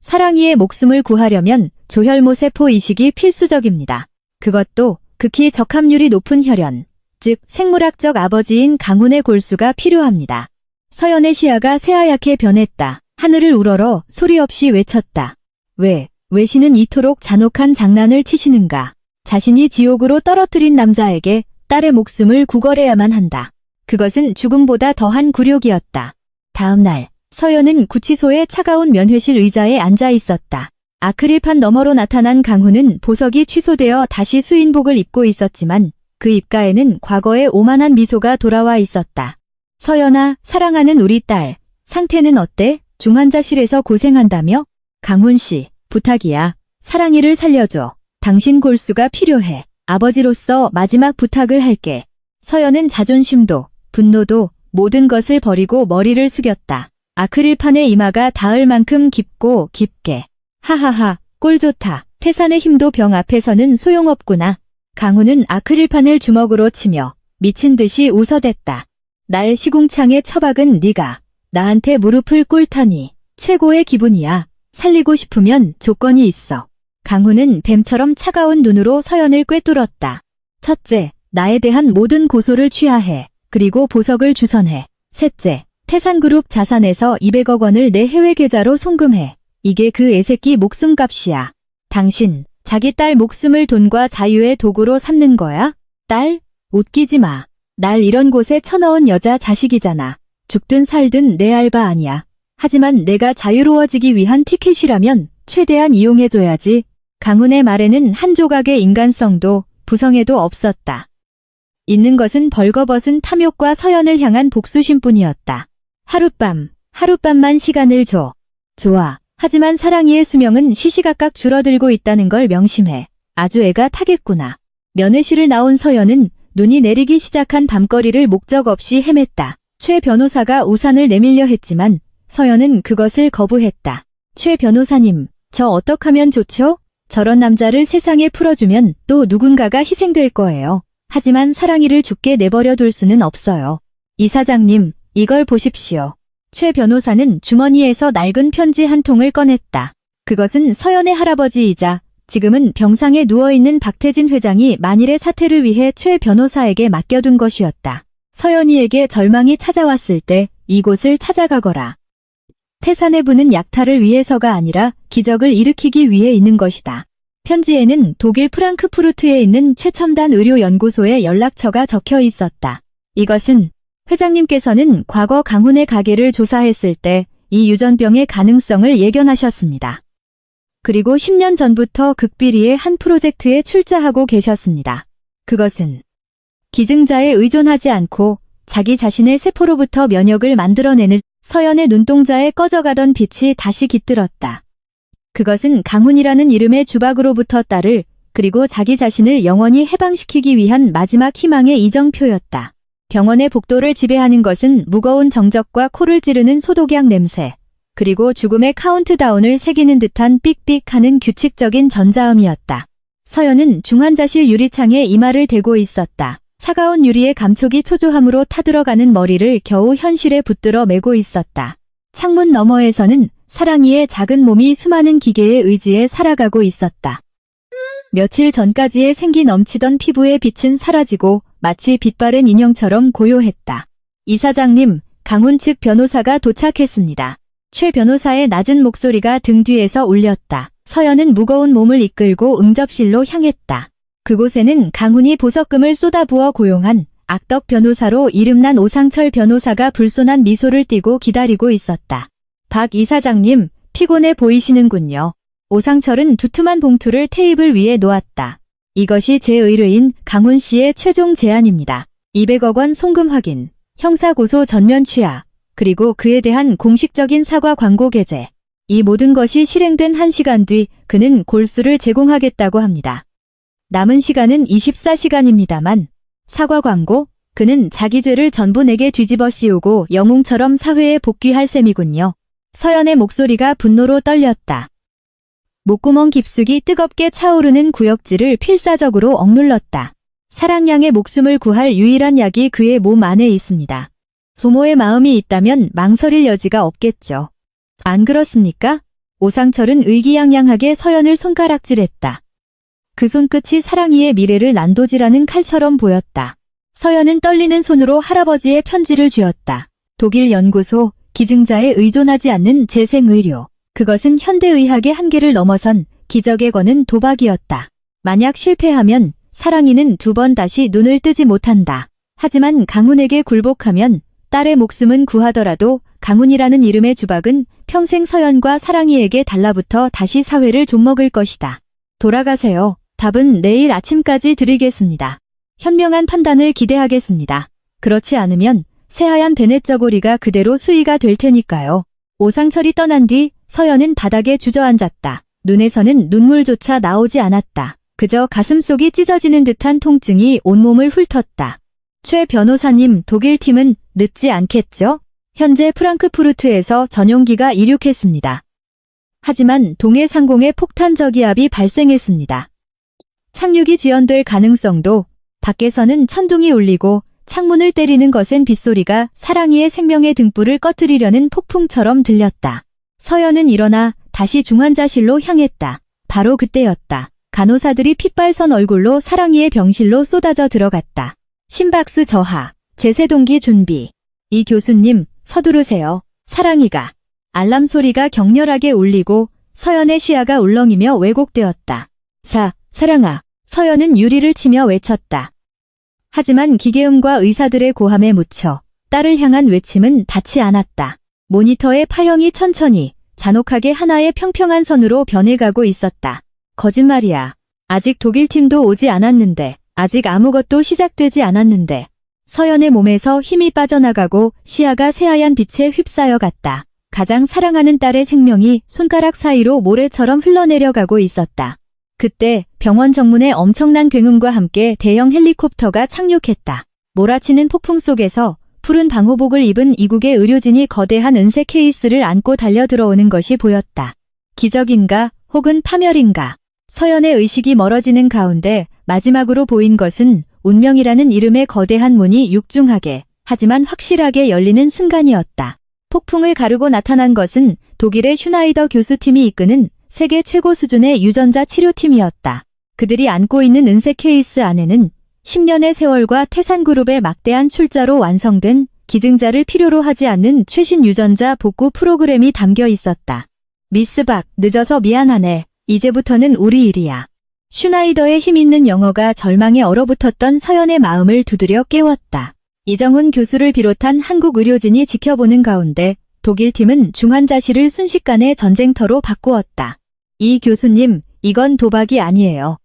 사랑이의 목숨을 구하려면 조혈모세포 이식이 필수적입니다. 그것도 극히 적합률이 높은 혈연, 즉 생물학적 아버지인 강훈의 골수가 필요합니다. 서연의 시야가 새하얗게 변했다. 하늘을 우러러 소리 없이 외쳤다. 왜 신은 이토록 잔혹한 장난을 치시는가? 자신이 지옥으로 떨어뜨린 남자에게 딸의 목숨을 구걸해야만 한다. 그것은 죽음보다 더한 굴욕이었다. 다음 날 서연은 구치소의 차가운 면회실 의자에 앉아 있었다. 아크릴판 너머로 나타난 강훈은 보석이 취소되어 다시 수인복을 입고 있었지만 그 입가에는 과거의 오만한 미소가 돌아와 있었다. 서연아, 사랑하는 우리 딸, 상태는 어때? 중환자실에서 고생한다며? 강훈 씨, 부탁이야. 사랑이를 살려줘. 당신 골수가 필요해. 아버지로서 마지막 부탁을 할게. 서연은 자존심도, 분노도 모든 것을 버리고 머리를 숙였다. 아크릴판의 이마가 닿을 만큼 깊고 깊게. 하하하, 꼴 좋다. 태산의 힘도 병 앞에서는 소용없구나. 강훈은 아크릴판을 주먹으로 치며 미친 듯이 웃어댔다. 날 시궁창에 처박은 네가 나한테 무릎을 꿇다니 최고의 기분이야. 살리고 싶으면 조건이 있어. 강훈은 뱀처럼 차가운 눈으로 서연을 꿰뚫었다. 첫째, 나에 대한 모든 고소를 취하해. 그리고 보석을 주선해. 셋째, 태산그룹 자산에서 200억 원을 내 해외 계좌로 송금해. 이게 그 애새끼 목숨값이야. 당신, 자기 딸 목숨을 돈과 자유의 도구로 삼는 거야? 딸? 웃기지 마. 날 이런 곳에 쳐넣은 여자 자식이잖아. 죽든 살든 내 알바 아니야. 하지만 내가 자유로워지기 위한 티켓이라면 최대한 이용해줘야지. 강훈의 말에는 한 조각의 인간성도 부성애도 없었다. 있는 것은 벌거벗은 탐욕과 서연을 향한 복수심뿐이었다. 하룻밤만 시간을 줘. 좋아. 하지만 사랑이의 수명은 시시각각 줄어들고 있다는 걸 명심해. 아주 애가 타겠구나. 면회실을 나온 서연은 눈이 내리기 시작한 밤거리를 목적 없이 헤맸다. 최 변호사가 우산을 내밀려 했지만 서연은 그것을 거부했다. 최 변호사님, 저 어떡하면 좋죠? 저런 남자를 세상에 풀어주면 또 누군가가 희생될 거예요. 하지만 사랑이를 죽게 내버려 둘 수는 없어요. 이사장님, 이걸 보십시오. 최 변호사는 주머니에서 낡은 편지 한 통을 꺼냈다. 그것은 서연의 할아버지이자 지금은 병상에 누워있는 박태진 회장이 만일의 사태를 위해 최 변호사에게 맡겨둔 것이었다. 서연이에게 절망이 찾아왔을 때 이곳을 찾아가거라. 태산에 부는 약탈을 위해서가 아니라 기적을 일으키기 위해 있는 것이다. 편지에는 독일 프랑크푸르트에 있는 최첨단 의료연구소의 연락처가 적혀 있었다. 이것은 회장님께서는 과거 강훈의 가게를 조사했을 때 이 유전병의 가능성을 예견하셨습니다. 그리고 10년 전부터 극비리의 한 프로젝트에 출자하고 계셨습니다. 그것은 기증자에 의존하지 않고 자기 자신의 세포로부터 면역을 만들어내는 서연의 눈동자에 꺼져가던 빛이 다시 깃들었다. 그것은 강훈이라는 이름의 주박으로부터 딸을 그리고 자기 자신을 영원히 해방시키기 위한 마지막 희망의 이정표였다. 병원의 복도를 지배하는 것은 무거운 정적과 코를 찌르는 소독약 냄새, 그리고 죽음의 카운트다운을 새기는 듯한 삑삑하는 규칙적인 전자음이었다. 서연은 중환자실 유리창에 이마를 대고 있었다. 차가운 유리의 감촉이 초조함으로 타들어가는 머리를 겨우 현실에 붙들어 매고 있었다. 창문 너머에서는 사랑이의 작은 몸이 수많은 기계의 의지에 살아가고 있었다. 며칠 전까지의 생기 넘치던 피부의 빛은 사라지고 마치 빛바랜 인형처럼 고요했다. 이사장님, 강훈 측 변호사가 도착했습니다. 최 변호사의 낮은 목소리가 등 뒤에서 울렸다. 서연은 무거운 몸을 이끌고 응접실로 향했다. 그곳에는 강훈이 보석금을 쏟아부어 고용한 악덕 변호사로 이름난 오상철 변호사가 불손한 미소를 띠고 기다리고 있었다. 박 이사장님, 피곤해 보이시는군요. 오상철은 두툼한 봉투를 테이블 위에 놓았다. 이것이 제 의뢰인 강훈 씨의 최종 제안입니다. 200억 원 송금 확인, 형사고소 전면 취하, 그리고 그에 대한 공식적인 사과 광고 게재. 이 모든 것이 실행된 1시간 뒤 그는 골수를 제공하겠다고 합니다. 남은 시간은 24시간입니다만 사과 광고? 그는 자기 죄를 전부 내게 뒤집어 씌우고 영웅처럼 사회에 복귀할 셈이군요. 서연의 목소리가 분노로 떨렸다. 목구멍 깊숙이 뜨겁게 차오르는 구역질을 필사적으로 억눌렀다. 사랑양의 목숨을 구할 유일한 약이 그의 몸 안에 있습니다. 부모의 마음이 있다면 망설일 여지가 없겠죠. 안 그렇습니까? 오상철은 의기양양하게 서연을 손가락질했다. 그 손끝이 사랑이의 미래를 난도질하는 칼처럼 보였다. 서연은 떨리는 손으로 할아버지의 편지를 쥐었다. 독일 연구소, 기증자에 의존하지 않는 재생의료. 그것은 현대의학의 한계를 넘어선 기적에 거는 도박이었다. 만약 실패하면 사랑이는 2번 다시 눈을 뜨지 못한다. 하지만 강훈에게 굴복하면 딸의 목숨은 구하더라도 강훈이라는 이름의 주박은 평생 서연과 사랑이에게 달라붙어 다시 사회를 좀먹을 것이다. 돌아가세요. 답은 내일 아침까지 드리겠습니다. 현명한 판단을 기대하겠습니다. 그렇지 않으면 새하얀 베넷 저고리가 그대로 수의가 될 테니까요. 오상철이 떠난 뒤 서연은 바닥에 주저앉았다. 눈에서는 눈물조차 나오지 않았다. 그저 가슴속이 찢어지는 듯한 통증이 온몸을 훑었다. 최 변호사님, 독일팀은 늦지 않겠죠? 현재 프랑크푸르트에서 전용기가 이륙했습니다. 하지만 동해 상공에 폭탄 저기압이 발생했습니다. 착륙이 지연될 가능성도. 밖에서는 천둥이 울리고 창문을 때리는 거센 빗소리가 사랑이의 생명의 등불을 꺼뜨리려는 폭풍처럼 들렸다. 서연은 일어나 다시 중환자실로 향했다. 바로 그때였다. 간호사들이 핏발선 얼굴로 사랑이의 병실로 쏟아져 들어갔다. 심박수 저하, 제세동기 준비. 이 교수님, 서두르세요. 사랑이가. 알람 소리가 격렬하게 울리고 서연의 시야가 울렁이며 왜곡되었다. 사랑아. 서연은 유리를 치며 외쳤다. 하지만 기계음과 의사들의 고함에 묻혀 딸을 향한 외침은 닿지 않았다. 모니터의 파형이 천천히, 잔혹하게 하나의 평평한 선으로 변해가고 있었다. 거짓말이야. 아직 독일팀도 오지 않았는데, 아직 아무것도 시작되지 않았는데. 서연의 몸에서 힘이 빠져나가고 시야가 새하얀 빛에 휩싸여 갔다. 가장 사랑하는 딸의 생명이 손가락 사이로 모래처럼 흘러내려가고 있었다. 그때 병원 정문에 엄청난 굉음과 함께 대형 헬리콥터가 착륙했다. 몰아치는 폭풍 속에서 푸른 방호복을 입은 이국의 의료진이 거대한 은색 케이스를 안고 달려들어오는 것이 보였다. 기적인가 혹은 파멸인가. 서연의 의식이 멀어지는 가운데 마지막으로 보인 것은 운명이라는 이름의 거대한 문이 육중하게 하지만 확실하게 열리는 순간이었다. 폭풍을 가르고 나타난 것은 독일의 슈나이더 교수팀이 이끄는 세계 최고 수준의 유전자 치료팀이었다. 그들이 안고 있는 은색 케이스 안에는 10년의 세월과 태산그룹의 막대한 출자로 완성된 기증자를 필요로 하지 않는 최신 유전자 복구 프로그램이 담겨 있었다. 미스 박, 늦어서 미안하네. 이제부터는 우리 일이야. 슈나이더의 힘있는 영어가 절망에 얼어붙었던 서연의 마음을 두드려 깨웠다. 이정훈 교수를 비롯한 한국 의료진이 지켜보는 가운데 독일팀은 중환자실을 순식간에 전쟁터로 바꾸었다. 이 교수님, 이건 도박이 아니에요.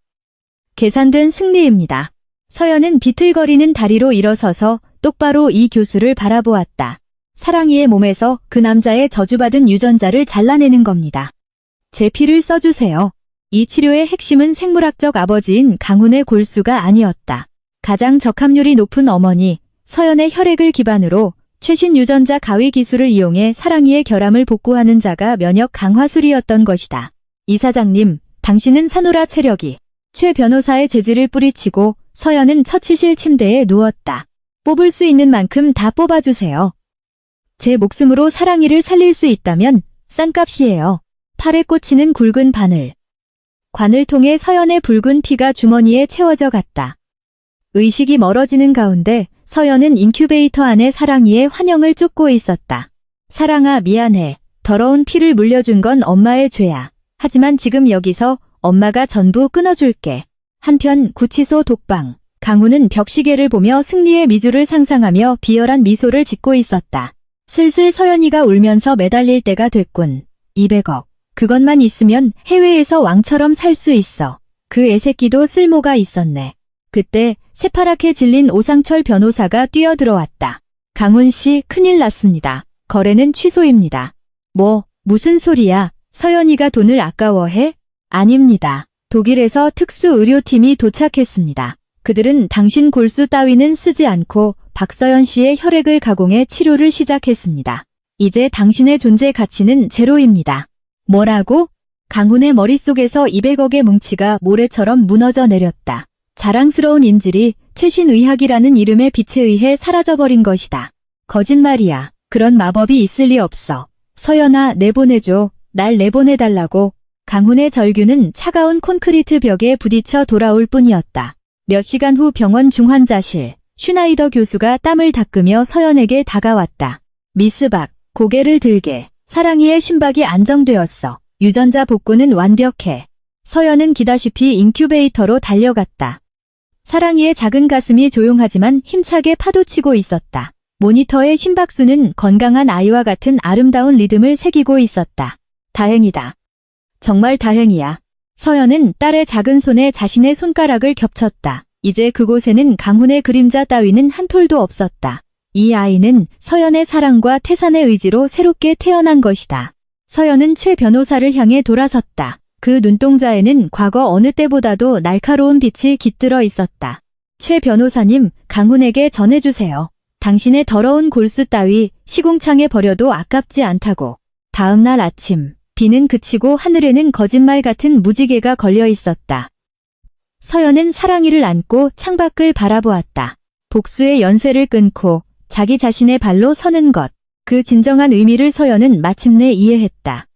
계산된 승리입니다. 서연은 비틀거리는 다리로 일어서서 똑바로 이 교수를 바라보았다. 사랑이의 몸에서 그 남자의 저주받은 유전자를 잘라내는 겁니다. 제 피를 써주세요. 이 치료의 핵심은 생물학적 아버지인 강훈의 골수가 아니었다. 가장 적합률이 높은 어머니, 서연의 혈액을 기반으로 최신 유전자 가위 기술을 이용해 사랑이의 결함을 복구하는 자가 면역 강화술이었던 것이다. 이사장님, 당신은 사노라 체력이. 최 변호사의 재질을 뿌리치고 서연은 처치실 침대에 누웠다. 뽑을 수 있는 만큼 다 뽑아주세요. 제 목숨으로 사랑이를 살릴 수 있다면 싼값이에요. 팔에 꽂히는 굵은 바늘. 관을 통해 서연의 붉은 피가 주머니에 채워져 갔다. 의식이 멀어지는 가운데 서연은 인큐베이터 안에 사랑이의 환영을 쫓고 있었다. 사랑아, 미안해. 더러운 피를 물려준 건 엄마의 죄야. 하지만 지금 여기서 엄마가 전부 끊어줄게. 한편 구치소 독방. 강훈은 벽시계를 보며 승리의 미주를 상상하며 비열한 미소를 짓고 있었다. 슬슬 서연이가 울면서 매달릴 때가 됐군. 200억. 그것만 있으면 해외에서 왕처럼 살 수 있어. 그 애새끼도 쓸모가 있었네. 그때 새파랗게 질린 오상철 변호사가 뛰어들어왔다. 강훈 씨, 큰일 났습니다. 거래는 취소입니다. 무슨 소리야? 서연이가 돈을 아까워해? 아닙니다. 독일에서 특수의료팀이 도착했습니다. 그들은 당신 골수 따위는 쓰지 않고 박서연 씨의 혈액을 가공해 치료를 시작했습니다. 이제 당신의 존재 가치는 제로입니다. 뭐라고? 강훈의 머릿속에서 200억의 뭉치가 모래처럼 무너져 내렸다. 자랑스러운 인질이 최신 의학이라는 이름의 빛에 의해 사라져버린 것이다. 거짓말이야. 그런 마법이 있을 리 없어. 서연아, 내보내줘. 날 내보내달라고. 강훈의 절규는 차가운 콘크리트 벽에 부딪혀 돌아올 뿐이었다. 몇 시간 후 병원 중환자실. 슈나이더 교수가 땀을 닦으며 서연에게 다가왔다. 미스 박, 고개를 들게. 사랑이의 심박이 안정되었어. 유전자 복구는 완벽해. 서연은 기다시피 인큐베이터로 달려갔다. 사랑이의 작은 가슴이 조용하지만 힘차게 파도치고 있었다. 모니터의 심박수는 건강한 아이와 같은 아름다운 리듬을 새기고 있었다. 다행이다. 정말 다행이야. 서연은 딸의 작은 손에 자신의 손가락을 겹쳤다. 이제 그곳에는 강훈의 그림자 따위는 한 톨도 없었다. 이 아이는 서연의 사랑과 태산의 의지로 새롭게 태어난 것이다. 서연은 최 변호사를 향해 돌아섰다. 그 눈동자에는 과거 어느 때보다도 날카로운 빛이 깃들어 있었다. 최 변호사님, 강훈에게 전해주세요. 당신의 더러운 골수 따위 시궁창에 버려도 아깝지 않다고. 다음 날 아침, 비는 그치고 하늘에는 거짓말 같은 무지개가 걸려 있었다. 서연은 사랑이를 안고 창밖을 바라보았다. 복수의 연쇄를 끊고 자기 자신의 발로 서는 것. 그 진정한 의미를 서연은 마침내 이해했다.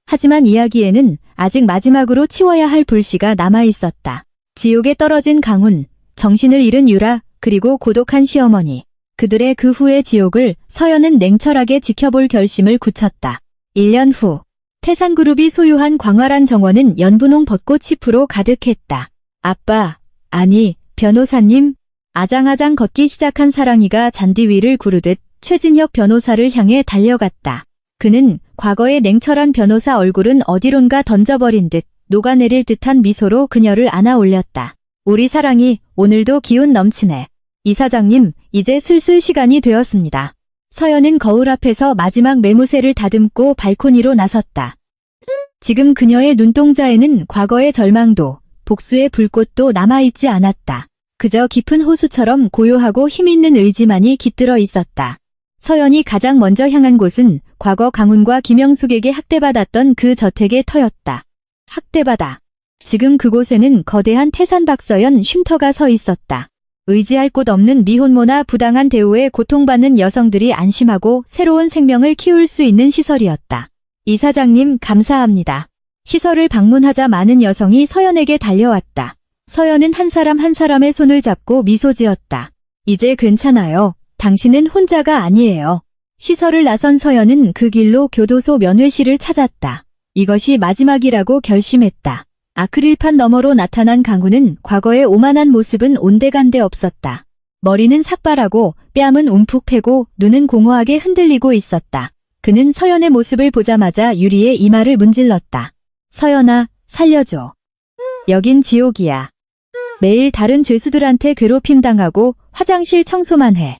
하지만 이야기에는 아직 마지막으로 치워야 할 불씨가 남아있었다. 지옥에 떨어진 강훈, 정신을 잃은 유라, 그리고 고독한 시어머니. 그들의 그 후의 지옥을 서연은 냉철하게 지켜볼 결심을 굳혔다. 1년 후, 태산그룹이 소유한 광활한 정원은 연분홍 벚꽃잎으로 가득했다. 아빠, 아니, 변호사님. 아장아장 걷기 시작한 사랑이가 잔디 위를 구르듯 최진혁 변호사를 향해 달려갔다. 그는 과거의 냉철한 변호사 얼굴은 어디론가 던져버린 듯 녹아내릴 듯한 미소로 그녀를 안아 올렸다. 우리 사랑이 오늘도 기운 넘치네. 이사장님, 이제 슬슬 시간이 되었습니다. 서연은 거울 앞에서 마지막 매무새를 다듬고 발코니로 나섰다. 지금 그녀의 눈동자에는 과거의 절망도, 복수의 불꽃도 남아있지 않았다. 그저 깊은 호수처럼 고요하고 힘있는 의지만이 깃들어 있었다. 서연이 가장 먼저 향한 곳은 과거 강훈과 김영숙에게 학대받았던 그 저택의 터였다. 학대받아. 지금 그곳에는 거대한 태산박서연 쉼터가 서 있었다. 의지할 곳 없는 미혼모나 부당한 대우에 고통받는 여성들이 안심하고 새로운 생명을 키울 수 있는 시설이었다. 이사장님, 감사합니다. 시설을 방문하자 많은 여성이 서연에게 달려왔다. 서연은 한 사람 한 사람의 손을 잡고 미소 지었다. 이제 괜찮아요. 당신은 혼자가 아니에요. 시설을 나선 서연은 그 길로 교도소 면회실을 찾았다. 이것이 마지막이라고 결심했다. 아크릴판 너머로 나타난 강훈은 과거의 오만한 모습은 온데간데 없었다. 머리는 삭발하고 뺨은 움푹 패고 눈은 공허하게 흔들리고 있었다. 그는 서연의 모습을 보자마자 유리에 이마를 문질렀다. 서연아, 살려줘. 여긴 지옥이야. 매일 다른 죄수들한테 괴롭힘 당하고 화장실 청소만 해.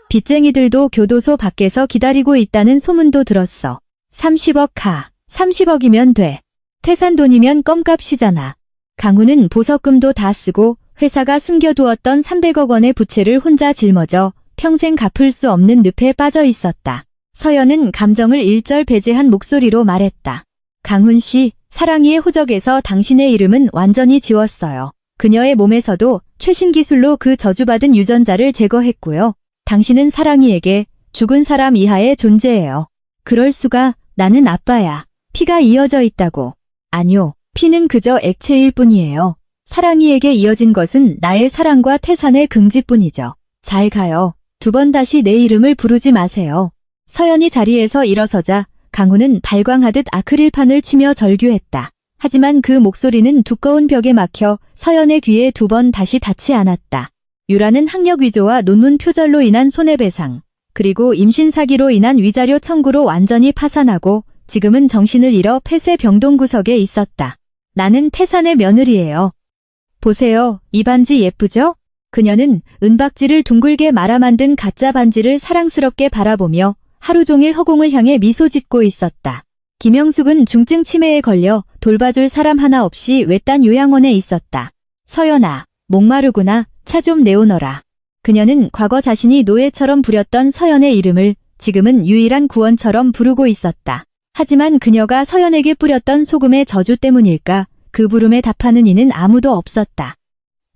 빚쟁이들도 교도소 밖에서 기다리고 있다는 소문도 들었어. 30억 하. 30억이면 돼. 태산 돈이면 껌값이잖아. 강훈은 보석금도 다 쓰고 회사가 숨겨두었던 300억 원의 부채를 혼자 짊어져 평생 갚을 수 없는 늪에 빠져 있었다. 서연은 감정을 일절 배제한 목소리로 말했다. 강훈 씨, 사랑이의 호적에서 당신의 이름은 완전히 지웠어요. 그녀의 몸에서도 최신 기술로 그 저주받은 유전자를 제거했고요. 당신은 사랑이에게 죽은 사람 이하의 존재예요. 그럴 수가, 나는 아빠야. 피가 이어져 있다고. 아니요, 피는 그저 액체일 뿐이에요. 사랑이에게 이어진 것은 나의 사랑과 태산의 긍지뿐이죠. 잘 가요. 2번 다시 내 이름을 부르지 마세요. 서연이 자리에서 일어서자 강훈은 발광하듯 아크릴판을 치며 절규했다. 하지만 그 목소리는 두꺼운 벽에 막혀 서연의 귀에 2번 다시 닿지 않았다. 유라는 학력 위조와 논문 표절로 인한 손해배상, 그리고 임신 사기로 인한 위자료 청구로 완전히 파산하고 지금은 정신을 잃어 폐쇄 병동구석에 있었다. 나는 태산의 며느리예요. 보세요, 이 반지 예쁘죠? 그녀는 은박지를 둥글게 말아 만든 가짜 반지를 사랑스럽게 바라보며 하루 종일 허공을 향해 미소 짓고 있었다. 김영숙은 중증 치매에 걸려 돌봐줄 사람 하나 없이 외딴 요양원에 있었다. 서연아, 목마르구나. 차 좀 내오너라. 그녀는 과거 자신이 노예처럼 부렸던 서연의 이름을 지금은 유일한 구원처럼 부르고 있었다. 하지만 그녀가 서연에게 뿌렸던 소금의 저주 때문일까? 그 부름에 답하는 이는 아무도 없었다.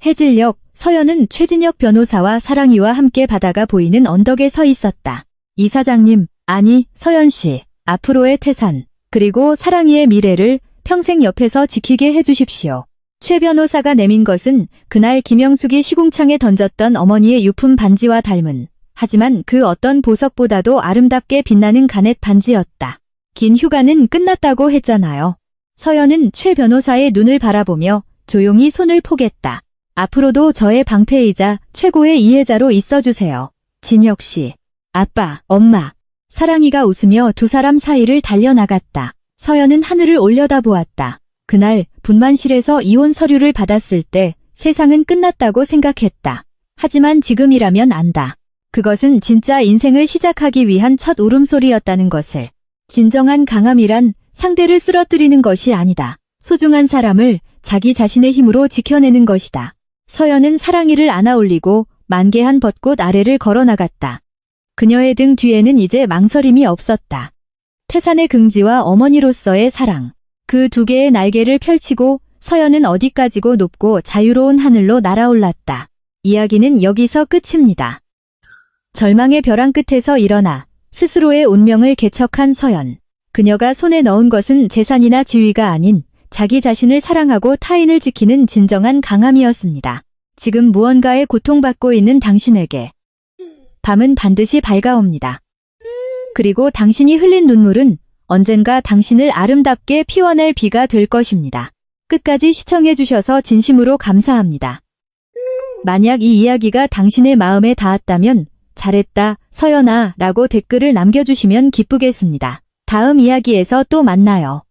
해질녘, 서연은 최진혁 변호사와 사랑이와 함께 바다가 보이는 언덕에 서 있었다. 이사장님, 아니, 서연씨, 앞으로의 태산, 그리고 사랑이의 미래를 평생 옆에서 지키게 해주십시오. 최 변호사가 내민 것은 그날 김영숙이 시궁창에 던졌던 어머니의 유품 반지와 닮은, 하지만 그 어떤 보석보다도 아름답게 빛나는 가넷 반지였다. 긴 휴가는 끝났다고 했잖아요. 서연은 최 변호사의 눈을 바라보며 조용히 손을 포겠다. 앞으로도 저의 방패이자 최고의 이해자로 있어주세요. 진혁 씨. 아빠, 엄마. 사랑이가 웃으며 두 사람 사이를 달려나갔다. 서연은 하늘을 올려다보았다. 그날 분만실에서 이혼 서류를 받았을 때 세상은 끝났다고 생각했다. 하지만 지금이라면 안다. 그것은 진짜 인생을 시작하기 위한 첫 울음소리였다는 것을. 진정한 강함이란 상대를 쓰러뜨리는 것이 아니다. 소중한 사람을 자기 자신의 힘으로 지켜내는 것이다. 서연은 사랑이를 안아올리고 만개한 벚꽃 아래를 걸어나갔다. 그녀의 등 뒤에는 이제 망설임이 없었다. 태산의 긍지와 어머니로서의 사랑. 그 두 개의 날개를 펼치고 서연은 어디까지고 높고 자유로운 하늘로 날아올랐다. 이야기는 여기서 끝입니다. 절망의 벼랑 끝에서 일어나 스스로의 운명을 개척한 서연. 그녀가 손에 넣은 것은 재산이나 지위가 아닌 자기 자신을 사랑하고 타인을 지키는 진정한 강함이었습니다. 지금 무언가에 고통받고 있는 당신에게 밤은 반드시 밝아옵니다. 그리고 당신이 흘린 눈물은 언젠가 당신을 아름답게 피워낼 비가 될 것입니다. 끝까지 시청해주셔서 진심으로 감사합니다. 만약 이 이야기가 당신의 마음에 닿았다면 잘했다, 서연아 라고 댓글을 남겨주시면 기쁘겠습니다. 다음 이야기에서 또 만나요.